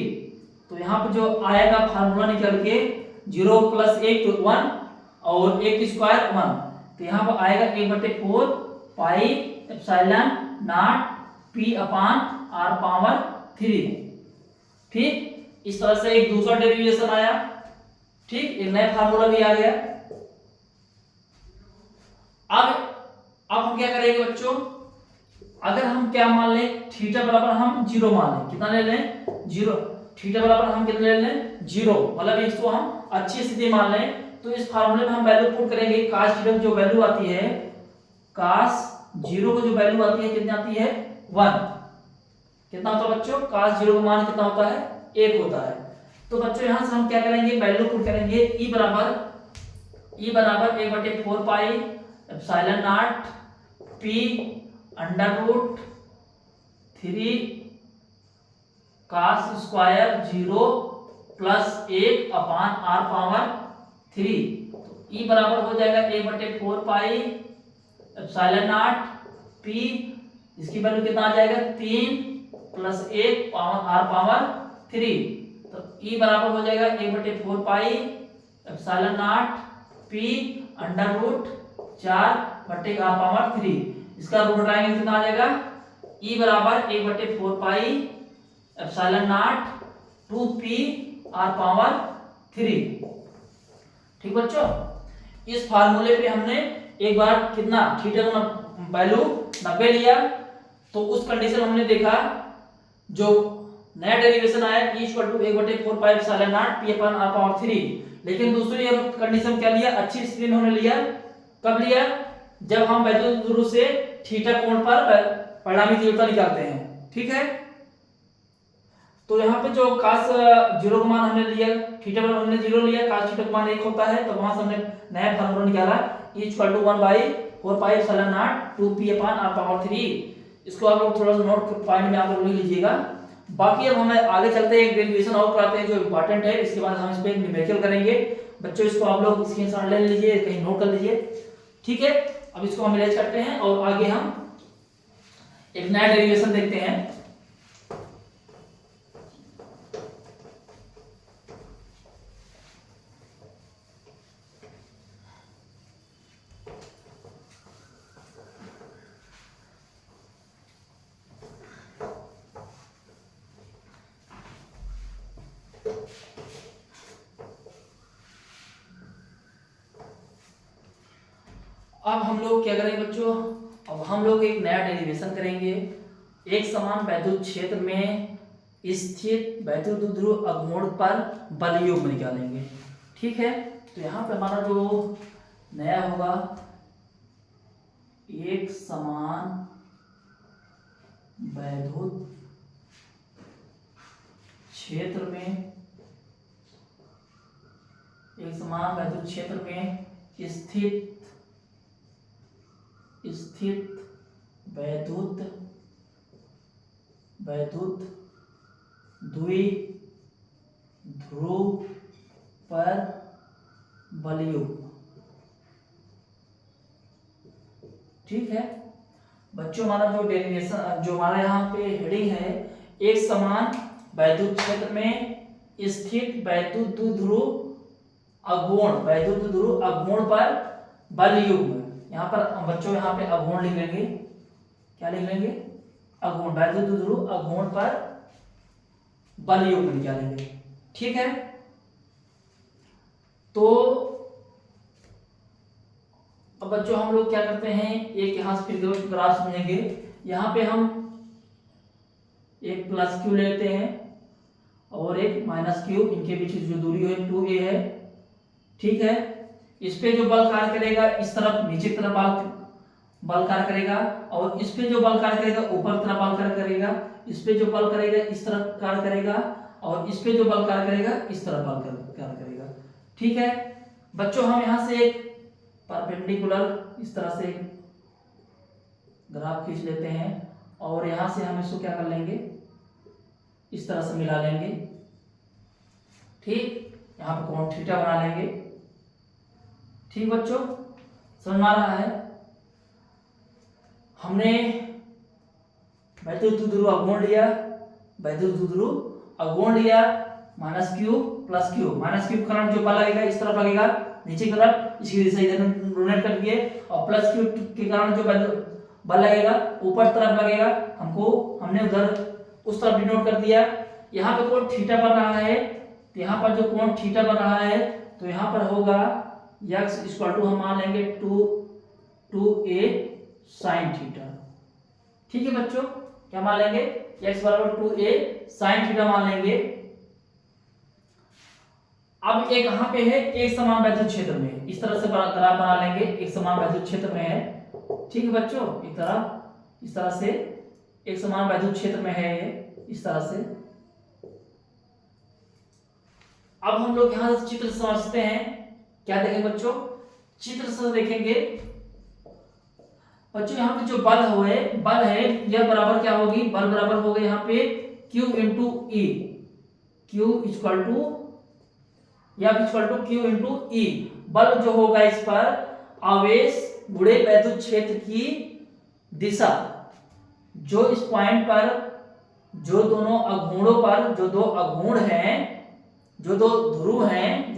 तो यहाँ पे जो आएगा फार्मूला निकल के 0 प्लस 1 तो 1 और 1 स्क्वायर 1, तो यहाँ पर आएगा 1/4 पाई एप्सिलॉन नॉट P अपान r पावर 3, ठीक। इस तरह से एक दूसरा डेरिवेशन आया, ठीक, एक नया फार्मूला भी आ गया। अब हम क्या करेंगे बच्चों, अगर हम क्या मान लें, थीटा बराबर हम 0 मान लें, कितना ले लें 0, थीटा बराबर हम कितना ले लें 0, मतलब इसको हम अच्छी स्थिति मान लें। तो इस फार्मूले में हम वैल्यू पुट करेंगे, cos थीटा की जो वैल्यू आती है, cos 0 की जो वैल्यू आती है कितनी आती है 1, कितना होता है बच्चों, cos 0 का मान कितना होता है 1 होता है। तो बच्चों यहां से हम क्या करेंगे, वैल्यू पुट करेंगे, E बराबर 1/4 pi epsilon naught P under root 3 cos square 0 plus 1 upon r power 3। तो E बराबर हो जाएगा 1/4 पाई एप्सिलॉन नॉट P, इसकी वैल्यू कितना आ जाएगा 3 प्लस 1 पावर r पावर 3। तो E बराबर हो जाएगा 1/4 pi epsilon naught P under root 4/r power 3। इसका रूट हटाएंगे कितना आ जाएगा, E बराबर 1/4 pi epsilon not 2P r⁻3। ठीक बच्चों, इस फार्मूले पे हमने एक बार कितना थीटा का वैल्यू 90 लिया, तो उस कंडीशन हमने देखा जो नया डेरिवेशन आया E = 1/4πε0 p/r⁻3। लेकिन दूसरी कंडीशन क्या लिया, अच्छी स्थिति में हमने लिया, कब लिया, जब हम वैद्युत ध्रुव से थीटा कोण पर परिणामी तीव्रता निकालते हैं। ठीक है, तो यहाँ पे जो cos 0 का मान हमने लिया, थीटा पर हमने 0 लिया, cos थीटा का मान 1 होता है, तो वहां से हमने नया फार्मूला निकाला E = 1/4πε0 2p/r⁻3। इसको आप लोग थोड़ा सा नोट पॉइंट में आप लोग लिख लीजिएगा। बाकी अब हमें आगे चलते हैं, एक डेरिवेशन और कराते हैं जो इंपॉर्टेंट है, इसके बाद हम इस पे न्यूमेरिकल करेंगे। बच्चों इसको आप लोग स्क्रीनशॉट ले लीजिए, कहीं नोट कर लीजिए। ठीक है, अब इसको हम इरेज करते हैं और आगे हम एक नया डेरिवेशन देखते हैं। अब हम लोग क्या करेंगे बच्चों, अब हम लोग एक नया डेरिवेशन करेंगे। एक समान वैद्युत क्षेत्र में स्थित वैद्युत ध्रुव अगमोड़ पर बल योग निकालेंगे। ठीक है, तो यहाँ पे हमारा जो नया होगा, एक समान वैद्युत क्षेत्र में, एक समान वैद्युत क्षेत्र में स्थित वैद्युत द्विध्रुव पर बलयुग। ठीक है बच्चों, हमारा जो डेरिवेशन, जो हमारा यहाँ पे हेडिंग है, एक समान वैद्युत क्षेत्र में स्थित वैद्युत ध्रुव अगोण पर बलयुग। यहाँ पर बच्चों यहाँ पे अगोण लिख लेंगे, क्या लिख लेंगे, अगोण, वैद्युत ध्रुव अगोण पर बल योग निकालेंगे। ठीक है, तो अब बच्चों हम लोग क्या करते हैं, एक यहाँ से फिर ग्राफ समझेंगे। यहाँ पे हम एक +q लेते हैं और एक -q, इनके बीच जो दूरी है 2a है। ठीक है, इस पे जो बल कार्य करेगा इस तरफ नीचे की तरफ बल कार्य करेगा, और इस पे जो बल कार्य करेगा ऊपर तरफ बल कार्य करेगा, इस पे जो बल करेगा इस तरफ कार्य करेगा, और इस पे जो बल कार्य करेगा इस तरफ बल कार्य करेगा। ठीक है बच्चों, हम यहाँ से एक परपेंडिकुलर इस तरह से ग्राफ खींच लेते हैं, और यहाँ से हम इसको क्या कर लेंगे, इस तरह से मिला लेंगे। ठीक, यहाँ पे कोण थीटा बना लेंगे। ठीक बच्चों, समझ में आ रहा है। हमने वैद्युत ध्रुव अगोण लिया, -q + q, -q के कारण जो बल लगेगा इस तरफ लगेगा नीचे की तरफ, इसकी दिशा इधर रोटेट कर दिए, और +q के कारण जो बल लगेगा ऊपर तरफ लगेगा, हमने उधर उस तरफ डिनोट कर दिया। यहाँ पे कोण थीटा बन रहा है, तो यहाँ पर जो कोण थीटा बन रहा है, तो यहाँ पर होगा x = हम मान लेंगे 2a sin थीटा। ठीक है बच्चों, क्या मान लेंगे, x = 2a sin थीटा मान लेंगे। अब एक यहाँ पे है एक समान वैद्युत क्षेत्र में, इस तरह से ग्राफ बना लेंगे, एक समान वैद्युत क्षेत्र में है। ठीक है बच्चों, एक तरह इस तरह से एक समान वैद्युत क्षेत्र में है ये, इस तरह से। अब हम लोग यहाँ से चित्र समझते हैं, क्या देखेंगे बच्चों, चित्र से देखेंगे बच्चों। यहाँ पे जो बल है यह बराबर क्या होगी, बल बराबर होगा यहाँ पे Q × E, Q = Q × E। बल जो होगा इस पर आवेश गुणे वैद्युत क्षेत्र की दिशा, जो इस पॉइंट पर जो दोनों अगुणों पर जो दो अगुण हैं, जो दो ध्रुव हैं,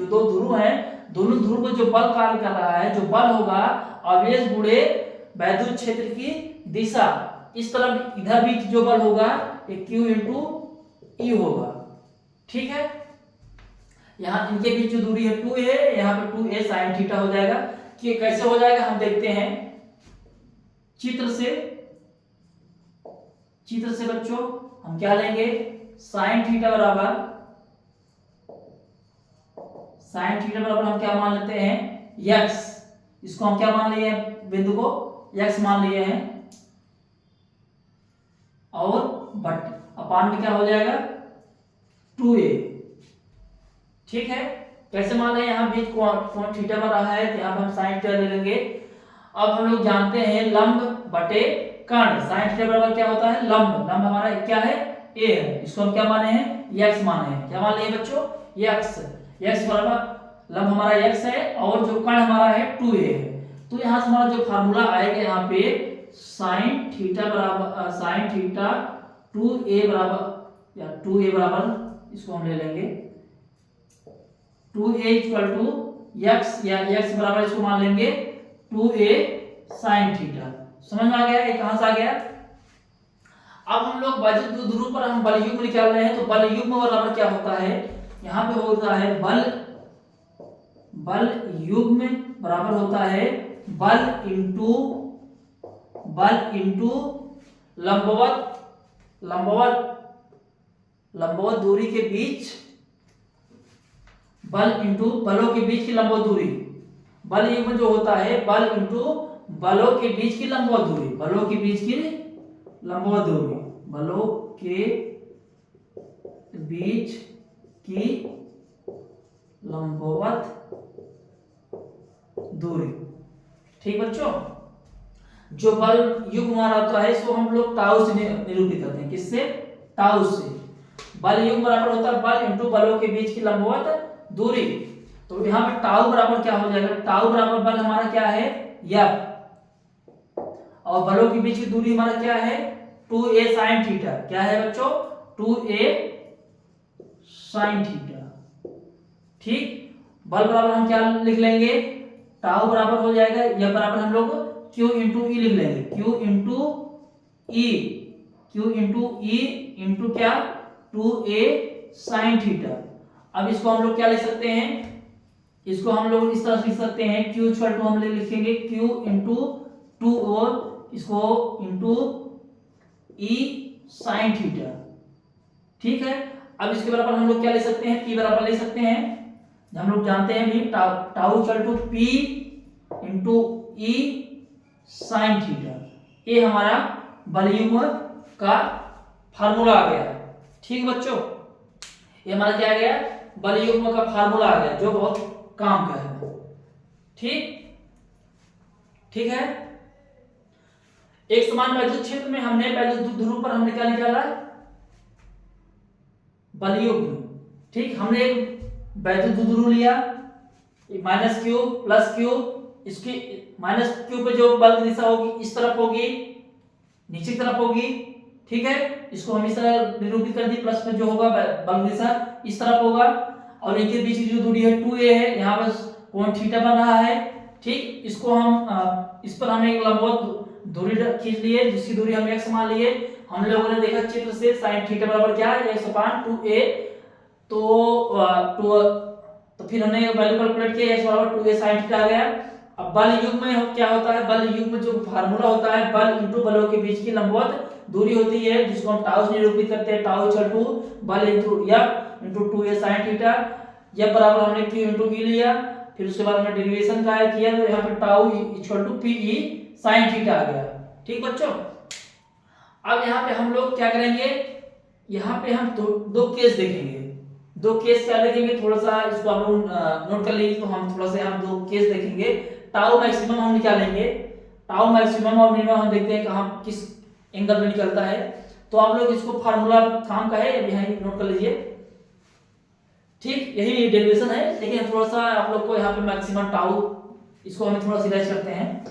दोनों ध्रुव पर जो बल कार्य कर रहा है, जो बल होगा आवेश गुणे वैद्युत क्षेत्र की दिशा, इस तरफ इधर भी जो बल होगा ये Q × E होगा। ठीक है, यहाँ इनके बीच जो दूरी है 2a है, यहाँ पे 2a sin थीटा हो जाएगा। कि कैसे हो जाएगा हम देखते हैं चित्र से बच्चों। हम क्या लेंगे, sin थीटा बराबर हम क्या मान लेते हैं x। इसको हम क्या मान लिए हैं, बिंदु को x मान लिए हैं, और बट अपान में क्या हो जाएगा 2a। ठीक है, कैसे मान लें, यहाँ बीच कोण थीटा बन रहा है तो यहाँ पे हम sin थीटा ले लेंगे। अब हम लोग जानते हैं लंब बटे कर्ण, sin थीटा बराबर क्या होता है लंब हमारा क्या है a है, इसको हम क्या माने हैं x माने हैं। क्या मान लिए बच्चों x बराबर लंब हमारा x है और जो कर्ण हमारा है 2a है। तो यहाँ से हमारा जो फार्मूला आएगा यहाँ पे sin थीटा 2a बराबर या 2a बराबर इसको हम ले लेंगे 2a इक्वल टू x या x बराबर इसको मान लेंगे 2a sin थीटा। समझ में आ गया, ये कहां से आ गया। अब हम लोग वैद्युत द्विध्रुव पर हम बल युग्म निकाल रहे हैं, तो बल युग्म बराबर क्या होता है, यहाँ पे होता है बल युग्म बराबर होता है बल इंटू लंबवत दूरी के बीच, बल इंटू बलों के बीच की लंबवत दूरी। बल युग्म जो होता है बल इंटू बलों के बीच की लंबवत दूरी, बलों के बीच की लंबवत दूरी। ठीक बच्चों, जो बल युग्म हमारा होता है इसको हम लोग टाउ से निरूपित करते हैं। किससे, टाउ से। बल युग्म बराबर होता है बल इंटू बलों के बीच की लंबवत दूरी। तो यहाँ पे टाउ बराबर क्या हो जाएगा, टाउ बराबर बल हमारा क्या है F, और बलों के बीच की दूरी हमारा क्या है 2a sin थीटा। क्या है बच्चों 2a sin थीटा। ठीक, बल बराबर हम क्या लिख लेंगे, टाउ बराबर हो जाएगा या बराबर हम लोग q इंटू ई लिख लेंगे, q इंटू ई इंटू क्या 2a sin थीटा। अब इसको हम लोग क्या लिख सकते हैं, इसको हम लोग इस तरह से लिख सकते हैं q इक्वल टू हम लिखेंगे q इंटू 2 और इसको इंटू e sin थीटा। ठीक है, अब इसके बराबर हम लोग क्या ले सकते हैं, p बराबर ले सकते हैं। हम लोग जानते हैं भी tau equal to p into e sin theta. ये हमारा बल युग्म का फार्मूला आ गया। ठीक बच्चों, ये हमारा क्या आ गया, बल युग्म का फार्मूला आ गया जो बहुत काम का है। ठीक है, एक समान वैद्युत क्षेत्र में हमने वैद्युत ध्रुव पर हमने क्या निकाला, बल युग्म। ठीक, हमने एक वैद्युत ध्रुव लिया, माइनस क्यू प्लस क्यू, इसकी माइनस क्यू पे जो बल की दिशा होगी इस तरफ होगी, नीचे की तरफ होगी। ठीक है, इसको हम इस तरह निरूपित कर दी, प्लस में जो होगा बल की दिशा इस तरफ होगा, और इनके बीच की जो दूरी है 2a है, यहाँ पर कोण थीटा बन रहा है। ठीक, इसको हम इस पर हमने एक लंबवत दूरी खींच लिए जिसकी दूरी हम x मान लिए। हम लोगों ने देखा चित्र से sin थीटा बराबर क्या है x अपान 2a। तो फिर हमने वैल्यू कैलकुलेट किया, x बराबर 2a sin थीटा आ गया। अब बल युग्म में क्या होता है, बल युग्म में जो फार्मूला होता है बल इंटू बलों के बीच की लंबवत दूरी होती है, जिसको हम टाउ से निरूपित करते हैं, टाउ इक्वल टू बल into f into 2a sin theta. f बराबर हमने q इंटू e लिया, फिर उसके बाद हमने डेरिवेशन का किया, तो यहाँ पे tau equal to pe sin theta आ गया। ठीक बच्चों, अब यहाँ पे हम लोग क्या करेंगे, यहाँ पे हम दो केस देखेंगे। दो केस क्या देखेंगे, थोड़ा सा इसको आप लोग नोट कर लीजिए। तो हम थोड़ा सा यहाँ दो केस देखेंगे। टाउ मैक्सिमम हम निकालेंगे, टाउ मैक्सिमम और मिनिमम हम देखते हैं कहाँ किस एंगल में निकलता है। तो आप लोग इसको फार्मूला काम का है, यहाँ नोट कर लीजिए। ठीक, यही डेरिवेशन है, लेकिन थोड़ा सा आप लोग को यहाँ पे मैक्सिमम टाउ इसको हम थोड़ा सा इरेज करते हैं,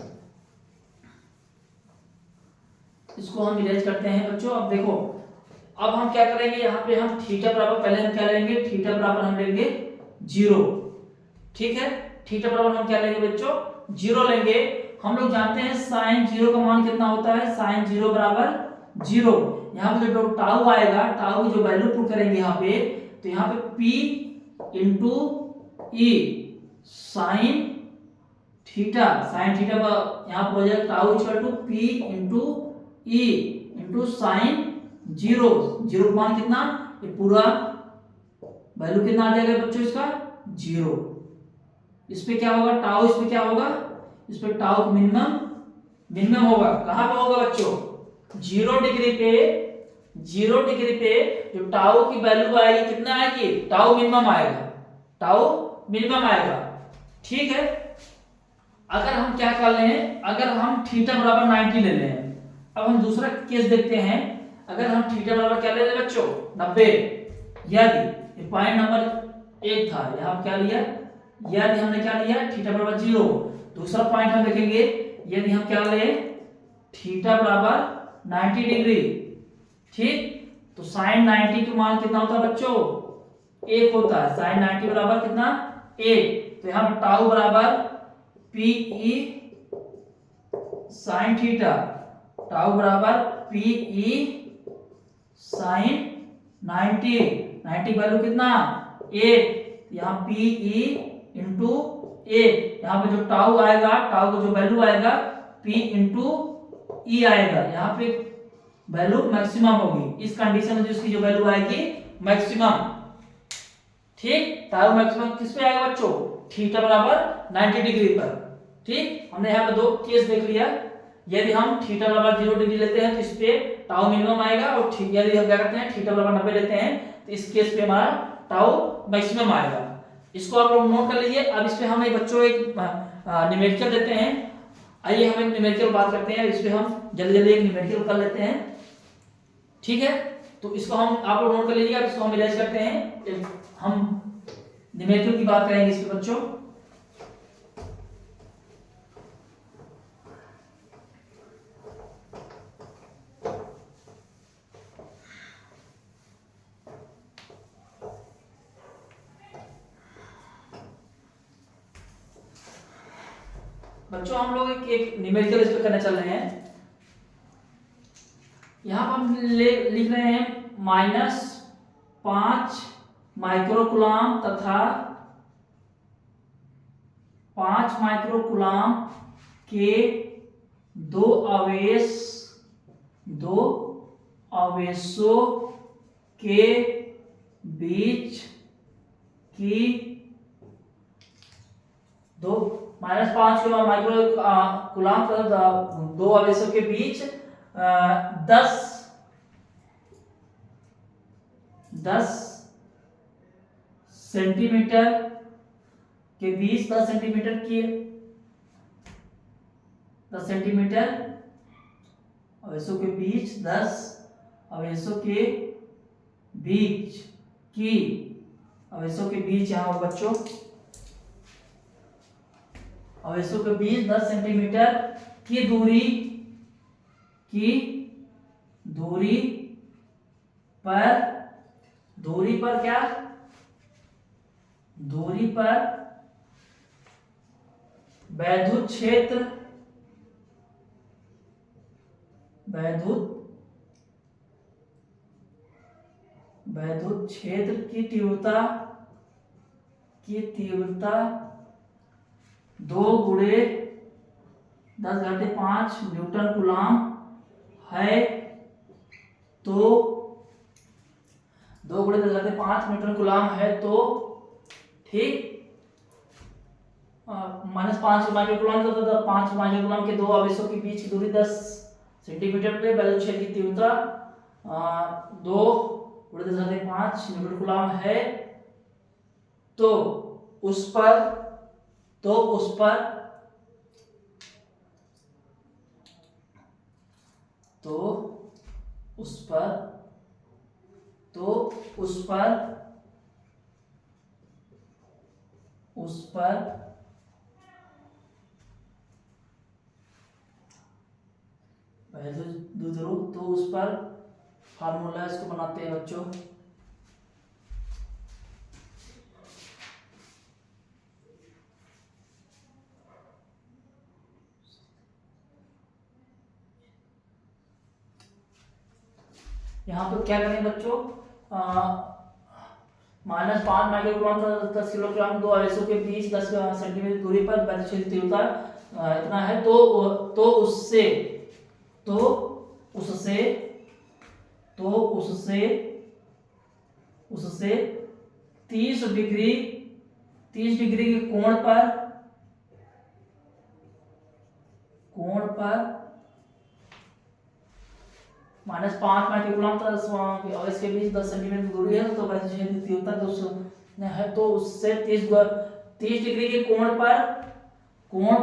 इसको हम इरेज करते हैं बच्चों। अब देखो, अब हम क्या करेंगे, यहाँ पे हम थीटा बराबर पहले हम क्या लेंगे, थीटा बराबर हम लेंगे 0। ठीक है, थीटा बराबर हम क्या लेंगे बच्चों 0 लेंगे। हम लोग जानते हैं sin 0 का मान कितना होता है, sin 0 बराबर 0। यहाँ पे जो टाउ आएगा, टाउ की जो वैल्यू पुट करेंगे यहाँ पे, तो यहाँ पे p into E sine theta, sine theta का यहाँ पर हो जाएगा tau equal to P into E into sine zero, zero का मान कितना, ये पूरा वैल्यू कितना आ जाएगा बच्चों इसका जीरो। इस पे क्या होगा टाउ, इस पे क्या होगा, इस पे टाउ मिनिमम, मिनिमम होगा कहां पे होगा बच्चों, 0 डिग्री पे, 0 डिग्री पे जो टाउ की वैल्यू आएगी कितना आएगी, टाउ मिनिमम आएगा, टाउ मिनिमम आएगा। ठीक है, अगर हम क्या कर रहे हैं, अगर हम थीटा बराबर 90 ले लें, अब हम दूसरा केस देखते हैं, अगर हम थीटा बराबर क्या ले लें बच्चों 90, यदि पॉइंट नंबर 1 था, यहां क्या लिया, यदि हमने क्या लिया थीटा बराबर 0, दूसरा पॉइंट हम देखेंगे यदि हम क्या ले थीटा बराबर 90 डिग्री, ठीक, तो साइन 90 का मान कितना होता है बच्चों 1 होता है, साइन 90 बराबर कितना 1, तो यहां पर टाउ बराबर P E sine theta, tau बराबर पी ई साइन 90, 90 वैल्यू कितना 1, यहाँ पी ई इंटू ए, यहाँ पे जो टाउ आएगा, टाउ का जो वैल्यू आएगा पी इंटू ई आएगा, यहाँ पे वैल्यू मैक्सिमम होगी, इस कंडीशन में जिसकी जो वैल्यू आएगी मैक्सिमम, ठीक, टाउ मैक्सिमम किस पे आएगा बच्चों थीटा बराबर 90 डिग्री पर। ठीक, हमने यहाँ पे दो केस देख लिया, यदि हम थीटा बराबर 0 डिग्री लेते हैं तो इस पे टाउ मिनिमम आएगा, और यदि हम क्या करते हैं थीटा बराबर 90 लेते हैं तो इस केस पे हमारा टाउ मैक्सिमम आएगा। इसको आप लोग नोट कर लीजिए। अब इस पे हम एक बच्चों एक न्यूमेरिकल देते हैं, आइए हम एक न्यूमेरिकल बात करते हैं, इस पे हम जल्दी जल्दी एक न्यूमेरिकल कर लेते हैं। ठीक है, तो इसको हम आप लोग नोट कर लीजिए, इसको हम इरेज करते हैं, हम न्यूमेरिकल की बात करेंगे इस पे बच्चों। बच्चों हम लोग एक न्यूमेरिकल इस पे करने चल रहे हैं, यहां पर हम लिख रहे हैं -5 माइक्रोकुलाम तथा 5 माइक्रोकुलाम के दो आवेशों के बीच की -5 किलो माइक्रो कुलाम तथा दो आवेशों के बीच 10 सेंटीमीटर के बीच 10 सेंटीमीटर की 10 सेंटीमीटर आवेशों के बीच 10 आवेशों के बीच की आवेशों के बीच यहाँ बच्चों आवेशों के बीच 10 सेंटीमीटर की दूरी पर क्या दूरी पर वैद्युत क्षेत्र की तीव्रता 2 × 10⁵ न्यूटन कूलम है, तो 2 × 10⁵ न्यूटन कूलम है, तो ठीक, -5 माइक्रोकूलम तो 5 माइक्रोकूलम के दो आवेशों के बीच की दूरी 10 सेंटीमीटर पे वैद्युत क्षेत्र की तीव्रता 2 × 10⁵ न्यूटन कूलम है, तो उस पर फार्मूला इसको बनाते हैं बच्चों। यहाँ पर क्या करें बच्चों, -5 माइक्रोकूलम 10 किलोग्राम दो आवेशों के बीच 10 सेंटीमीटर दूरी पर वैद्युत तीव्रता इतना है तो उससे तो उससे तो उससे उससे 30 डिग्री के कोण पर -5 माइक्रोकूलम आवेश के बीच 10 सेंटीमीटर दूरी है तो वैद्युत तीव्रता 200 है तो उससे 30 डिग्री के कोण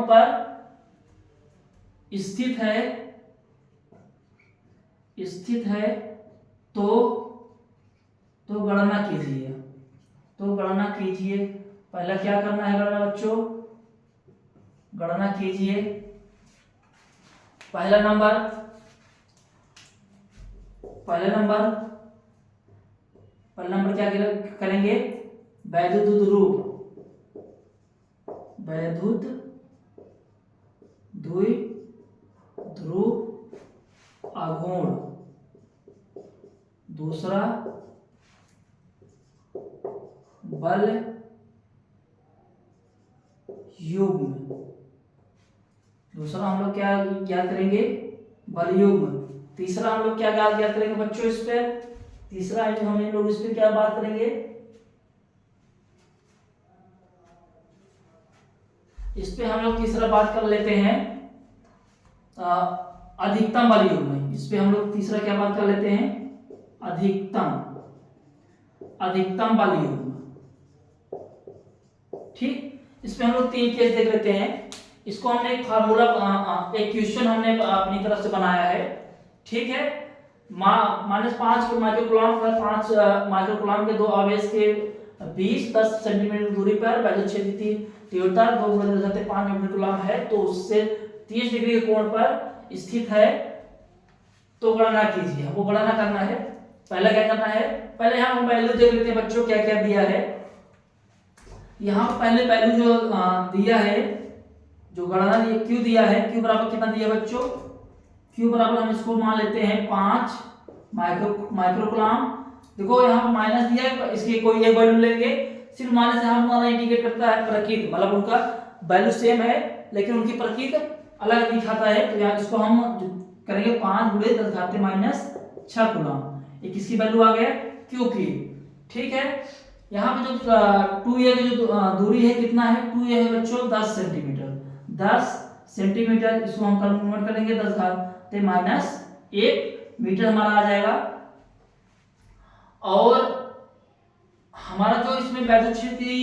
पर स्थित है तो गणना कीजिए। पहला क्या करना है गणना बच्चों, गणना कीजिए। पहला नंबर क्या करेंगे, वैद्युत द्विध्रुव आघूर्ण। दूसरा बल युग्म। दूसरा हम लोग क्या ज्ञात करेंगे, बल युग्म। तीसरा हम लोग क्या ज्ञात करेंगे बच्चों इस पे, तीसरा हम लोग इस पे क्या बात करेंगे, इस पे हम लोग तीसरा बात कर लेते हैं अधिकतम बल युग्म। इस पे हम लोग तीसरा क्या बात कर लेते हैं, अधिकतम बल युग्म। ठीक, इस पे हम लोग 3 केस देख लेते हैं। इसको हमने एक फार्मूला एक क्वेश्चन हमने अपनी तरफ से बनाया है। ठीक है, -5 माइक्रोकूलम 5 माइक्रोकूलम के दो आवेश के बीच 10 सेंटीमीटर दूरी पर वैद्युत क्षेत्र की तीव्रता 2.5 माइक्रोकूलम है तो उससे 30 डिग्री के कोण पर स्थित है तो गणना कीजिए। वो गणना करना है। पहला क्या करना है, पहले हम वैल्यू देख लेते हैं बच्चों क्या क्या दिया है। यहाँ पहले वैल्यू जो दिया है, जो गणना क्यू दिया है, क्यू बराबर कितना दिया बच्चों, क्यू बराबर हम इसको मान लेते हैं 5 माइक्रोकूलम। देखो यहाँ माइनस दिया है, इसकी कोई एक वैल्यू लेंगे, सिर्फ माइनस से हमारा इंडिकेट करता है प्रकृति, मतलब उनका वैल्यू सेम है लेकिन उनकी प्रकृति अलग दिखाता है। तो यहाँ इसको हम करेंगे 5 × 10⁻6 कूलम। ये किसकी वैल्यू आ गया, क्यू की। ठीक है, यहाँ पे जो 2a की जो दूरी है कितना है, 2a है बच्चों 10 सेंटीमीटर। 10 सेंटीमीटर इसको हम कन्वर्ट करेंगे 10⁻1 मीटर हमारा आ जाएगा। और हमारा जो इसमें वैद्युत क्षेत्र की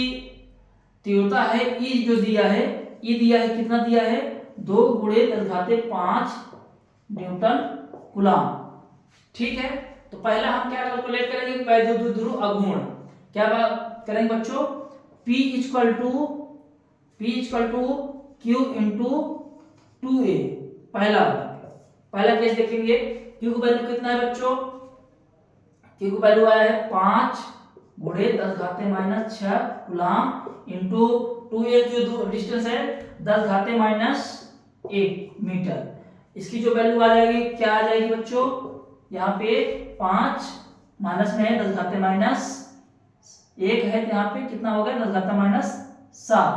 तीव्रता है ई जो दिया है, ई दिया है कितना दिया है, 2 × 10⁵ न्यूटन कूलम। ठीक है, तो पहला हम क्या कैलकुलेट करेंगे, वैद्युत द्विध्रुव आघूर्ण। क्या बात करेंगे बच्चों, P = Q × 2a। पहला केस देखेंगे, Q की वैल्यू कितना है बच्चों, Q की वैल्यू आया है 5 × 10⁻6 कूलम इंटू 2a जो डिस्टेंस है 10⁻1 मीटर। इसकी जो वैल्यू आ जाएगी क्या आ जाएगी बच्चों, यहाँ पे 5 माइनस में है 10⁻1 है, यहाँ पे कितना होगा 10⁻7।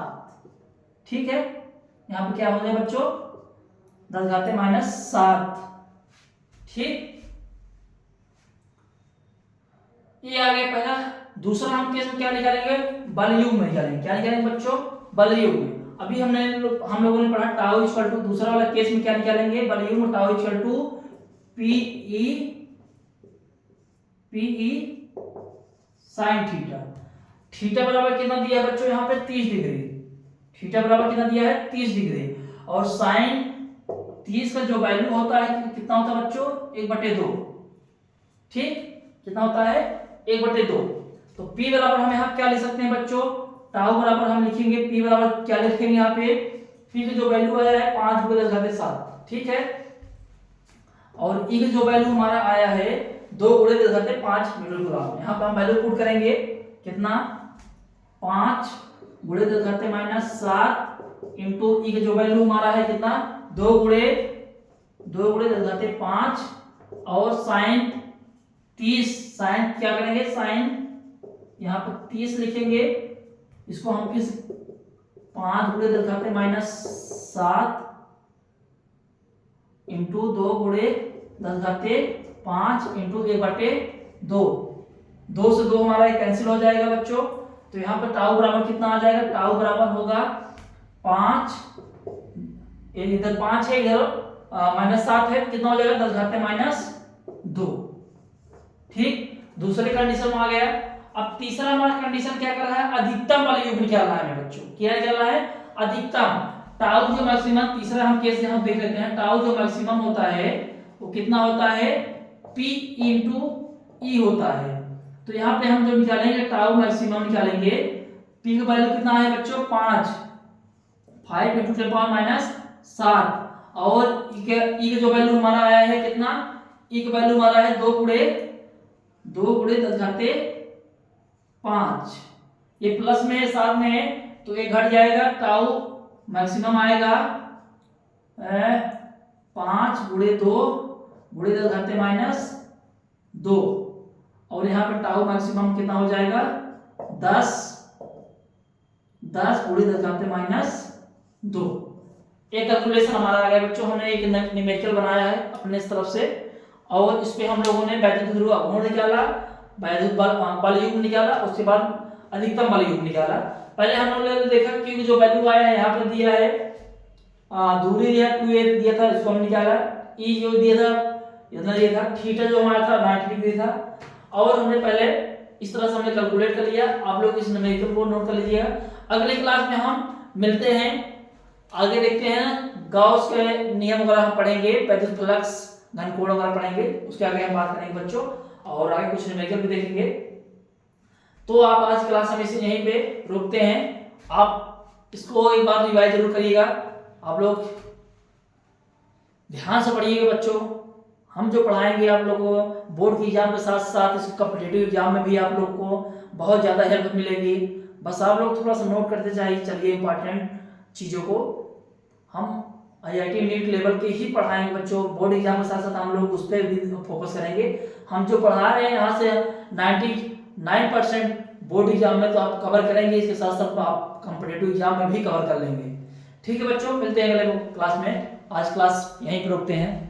ठीक है, यहाँ पे क्या हो जाएगा बच्चों 10⁻7। ठीक, ये आ गया पहला। दूसरा हम केस में क्या निकालेंगे, बल युग्म निकालेंगे। क्या निकालेंगे बच्चों, बल युग्म। अभी हम लोगों ने पढ़ा टाउ = दूसरा वाला केस में क्या निकालेंगे, बल युग्म tau = PE sin theta. Theta बराबर कितना दिया है बच्चों, यहाँ पे 30 डिग्री। थीटा बराबर कितना दिया है 30 डिग्री। और साइन 30 का जो वैल्यू होता है कितना होता है बच्चों, 1/2। ठीक, कितना होता है 1/2। तो P बराबर हम यहाँ क्या लिख सकते हैं बच्चों, टाउ बराबर हम लिखेंगे P बराबर क्या लिखेंगे, यहाँ पे P की जो वैल्यू आया है 5 × 10⁻7। ठीक है, और E की जो वैल्यू हमारा आया है 2 × 10⁻5 मीटर कूलम। यहाँ पे हम वैल्यू पुट करेंगे कितना, 5 × 10⁻7 इंटू E की जो वैल्यू हमारा है कितना, 2 × 10⁻5 और साइन 30, साइन क्या करेंगे, साइन यहाँ पर 30 लिखेंगे, इसको हम किस 5 गुणे 10 घाते -7 इंटू 2 गुणे 10 घाते 5 इंटू 1/2। 2 से 2 हमारा कैंसिल हो जाएगा बच्चों। तो यहाँ पर टाउ बराबर कितना आ जाएगा, टाउ बराबर होगा 5, इधर 5 है, इधर -7 है, कितना हो जाएगा 10 घाते -2। ठीक, दूसरे कंडीशन में आ गया। अब तीसरा हमारा कंडीशन क्या कर रहा है, अधिकतम वाले युग्म निकालना है बच्चों। क्या निकालना है, अधिकतम। टाउ जो मैक्सिमम, तीसरा हम केस यहाँ देख लेते हैं, टाउ जो मैक्सिमम होता है वो कितना होता है, P इंटू ई होता है। तो यहाँ पे हम जो निकालेंगे टाउ मैक्सिमम निकालेंगे, P का वैल्यू कितना है बच्चों 5 इंटू 10⁻⁷ और ई का जो वैल्यू हमारा आया है कितना, ई का वैल्यू हमारा है 2 गुणे 10 घाते 5। ये प्लस में है, साथ में है, तो ये घट जाएगा, टाउ मैक्सिमम आएगा 5 गुणे 2 गुणे 10 घाते -2 और यहाँ पे टाउ मैक्सिमम कितना हो जाएगा 10 गुणे 10 घाते -2। एक कैलकुलेशन हमारा आ गया बच्चों, हमने एक न्यूमेरिकल बनाया है अपने तरफ से और इस पे हम लोगों ने वैद्युत ध्रुव अवगुण निकाला, वैद्युत बल युग्म निकाला, उसके बाद अधिकतम बल युग्म निकाला। पहले हम लोगों ने देखा कि जो वैल्यू आया है यहाँ पे दिया है, दूरी दिया 2a दिया था, इसको हम निकाला। ई जो दिया था इतना दिया था, थीटा जो हमारा था 90 डिग्री था और हमने पहले इस तरह से हमने कैलकुलेट कर लिया। आप लोग इस न्यूमेरिकल को नोट कर लीजिएगा। अगले क्लास में हम मिलते हैं, आगे देखते हैं गाउस के नियम वगैरह हम पढ़ेंगे, वैद्युत फ्लक्स घनकोण वगैरह पढ़ेंगे, उसके आगे हम बात करेंगे बच्चों और आगे कुछ न्यूमेरिकल भी देखेंगे। तो आप आज क्लास हम इसे यहीं पे रोकते हैं। आप इसको एक बार रिवाइज जरूर करिएगा, आप लोग ध्यान से पढ़िएगा बच्चों। हम जो पढ़ाएंगे आप लोगों को बोर्ड की एग्जाम के साथ साथ इस कॉम्पिटिटिव एग्जाम में भी आप लोग को बहुत ज़्यादा हेल्प मिलेगी। बस आप लोग थोड़ा सा नोट करते जाइए, चलिए इंपॉर्टेंट चीज़ों को। हम IIT नीट लेवल के ही पढ़ाएंगे बच्चों, बोर्ड एग्जाम के साथ साथ हम लोग उस पर भी फोकस करेंगे। हम जो पढ़ा रहे हैं यहाँ से 99% बोर्ड एग्जाम में तो आप कवर करेंगे, इसके साथ साथ आप कॉम्पिटिटिव एग्जाम में भी कवर कर लेंगे। ठीक है बच्चों, मिलते हैं अगले क्लास में। आज क्लास यहीं पर रोकते हैं।